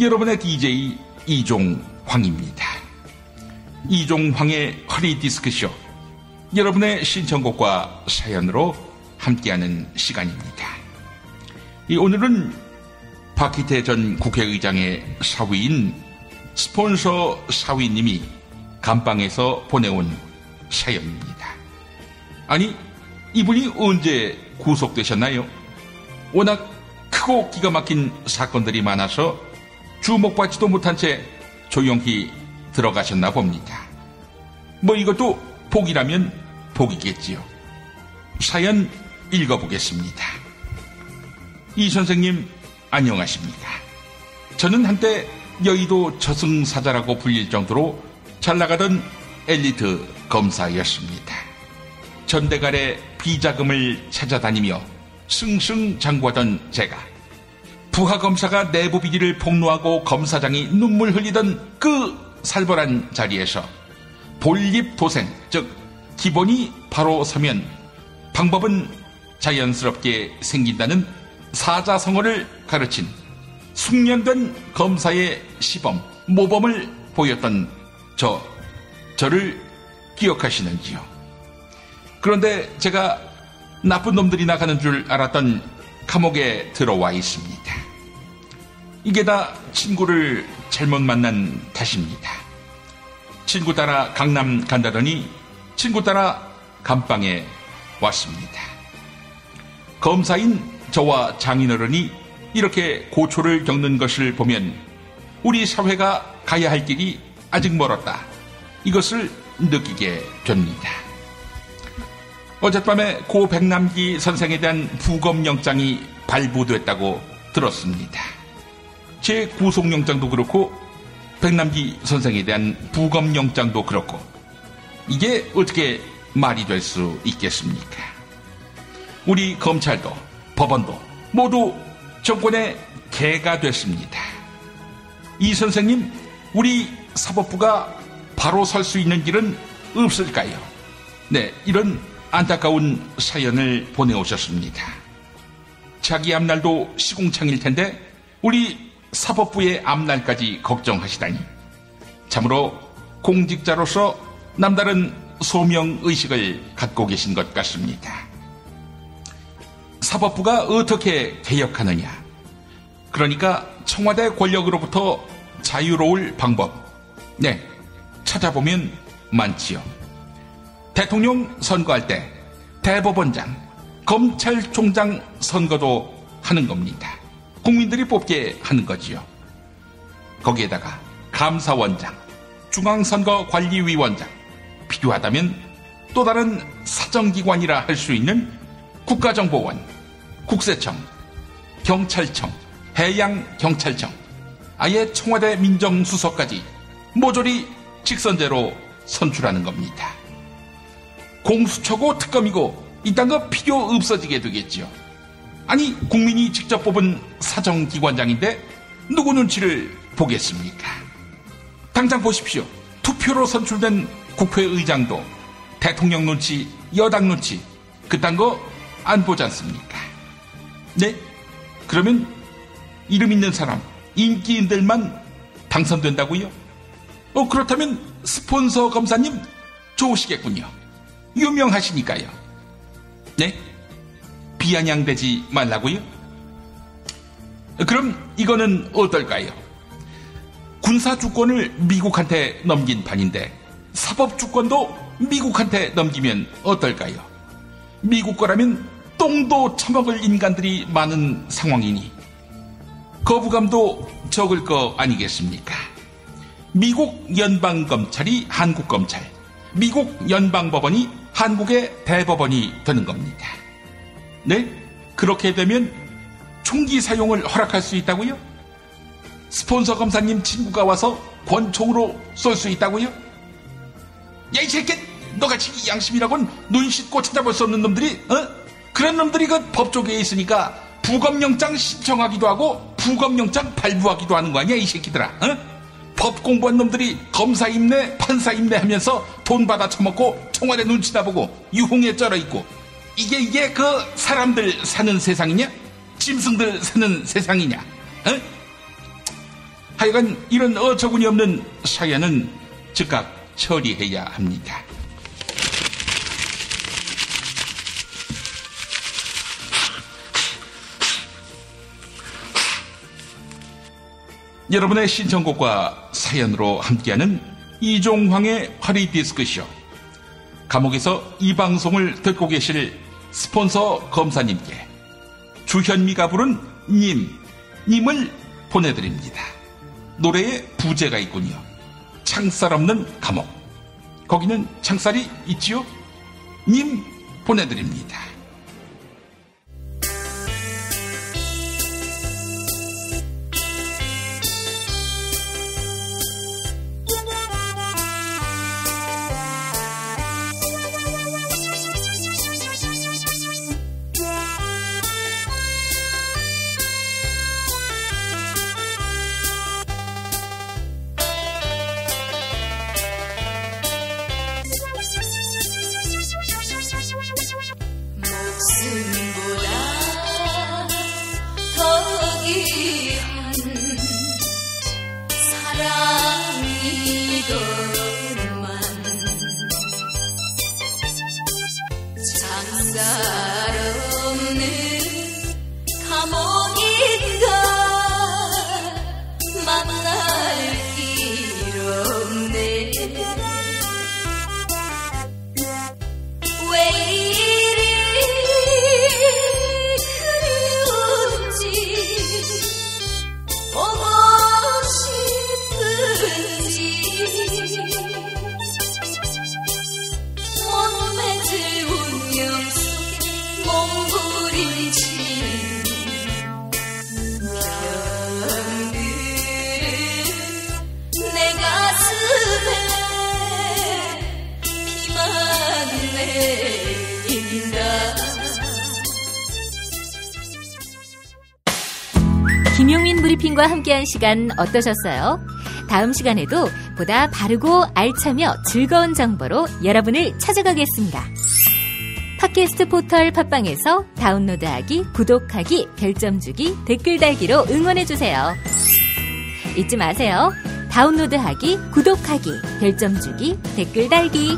S1: 여러분의 DJ 이종황입니다. 이종황의 허리디스크쇼, 여러분의 신청곡과 사연으로 함께하는 시간입니다. 오늘은 박희태 전 국회의장의 사위인 스폰서 사위님이 감방에서 보내온 사연입니다. 아니, 이분이 언제 구속되셨나요? 워낙 크고 기가 막힌 사건들이 많아서 주목받지도 못한 채 조용히 들어가셨나 봅니다. 뭐 이것도 복이라면 복이겠지요. 사연 읽어보겠습니다. 이 선생님 안녕하십니까? 저는 한때 여의도 저승사자라고 불릴 정도로 잘나가던 엘리트 검사였습니다. 전대갈의 비자금을 찾아다니며 승승장구하던 제가 부하검사가 내부 비리를 폭로하고 검사장이 눈물 흘리던 그 살벌한 자리에서 본립도생, 즉 기본이 바로 서면 방법은 자연스럽게 생긴다는 사자성어를 가르친 숙련된 검사의 시범, 모범을 보였던 저를 기억하시는지요? 그런데 제가 나쁜 놈들이 나가는 줄 알았던 감옥에 들어와 있습니다. 이게 다 친구를 잘못 만난 탓입니다. 친구 따라 강남 간다더니 친구 따라 감방에 왔습니다. 검사인 저와 장인어른이 이렇게 고초를 겪는 것을 보면 우리 사회가 가야 할 길이 아직 멀었다, 이것을 느끼게 됩니다. 어젯밤에 고 백남기 선생에 대한 부검영장이 발부됐다고 들었습니다. 제 구속영장도 그렇고 백남기 선생에 대한 부검영장도 그렇고 이게 어떻게 말이 될 수 있겠습니까? 우리 검찰도 법원도 모두 정권의 개가 됐습니다. 이 선생님, 우리 사법부가 바로 설 수 있는 길은 없을까요? 네, 이런 안타까운 사연을 보내오셨습니다. 자기 앞날도 시궁창일 텐데 우리 사법부의 앞날까지 걱정하시다니 참으로 공직자로서 남다른 소명의식을 갖고 계신 것 같습니다. 사법부가 어떻게 개혁하느냐, 그러니까 청와대 권력으로부터 자유로울 방법, 네, 찾아보면 많지요. 대통령 선거할 때 대법원장, 검찰총장 선거도 하는 겁니다. 국민들이 뽑게 하는 거지요. 거기에다가 감사원장, 중앙선거관리위원장, 필요하다면 또 다른 사정기관이라 할 수 있는 국가정보원, 국세청, 경찰청, 해양경찰청, 아예 청와대 민정수석까지 모조리 직선제로 선출하는 겁니다. 공수처고 특검이고 이딴 거 필요 없어지게 되겠죠. 아니, 국민이 직접 뽑은 사정기관장인데 누구 눈치를 보겠습니까? 당장 보십시오. 투표로 선출된 국회의장도 대통령 눈치, 여당 눈치 그딴 거 안 보지 않습니까? 네? 그러면 이름 있는 사람, 인기인들만 당선된다고요? 그렇다면 스폰서 검사님 좋으시겠군요. 유명하시니까요. 네? 비아냥대지 말라고요? 그럼 이거는 어떨까요? 군사주권을 미국한테 넘긴 판인데 사법주권도 미국한테 넘기면 어떨까요? 미국 거라면 똥도 처먹을 인간들이 많은 상황이니 거부감도 적을 거 아니겠습니까? 미국 연방검찰이 한국검찰, 미국 연방법원이 한국의 대법원이 되는 겁니다. 네? 그렇게 되면 총기 사용을 허락할 수 있다고요? 스폰서 검사님 친구가 와서 권총으로 쏠 수 있다고요? 야, 이 새끼! 너같이 양심이라곤 눈 씻고 찾아볼 수 없는 놈들이, 그런 놈들이 그 법조계에 있으니까 부검영장 신청하기도 하고 부검영장 발부하기도 하는 거 아니야, 이 새끼들아? 법 공부한 놈들이 검사 임내, 판사 임내 하면서 돈 받아 처먹고 총알에 눈치나 보고 유흥에 쩔어있고, 이게 그 사람들 사는 세상이냐? 짐승들 사는 세상이냐? 하여간 이런 어처구니 없는 사연은 즉각 처리해야 합니다. 여러분의 신청곡과 사연으로 함께하는 이종황의 허리디스크쇼. 감옥에서 이 방송을 듣고 계실 스폰서 검사님께 주현미가 부른 님을 보내드립니다. 노래에 부제가 있군요. 창살 없는 감옥. 거기는 창살이 있지요? 님 보내드립니다.
S7: 김용민 브리핑과 함께한 시간 어떠셨어요? 다음 시간에도 보다 바르고 알차며 즐거운 정보로 여러분을 찾아가겠습니다. 팟캐스트 포털 팟빵에서 다운로드하기, 구독하기, 별점 주기, 댓글 달기로 응원해주세요. 잊지 마세요. 다운로드하기, 구독하기, 별점 주기, 댓글 달기.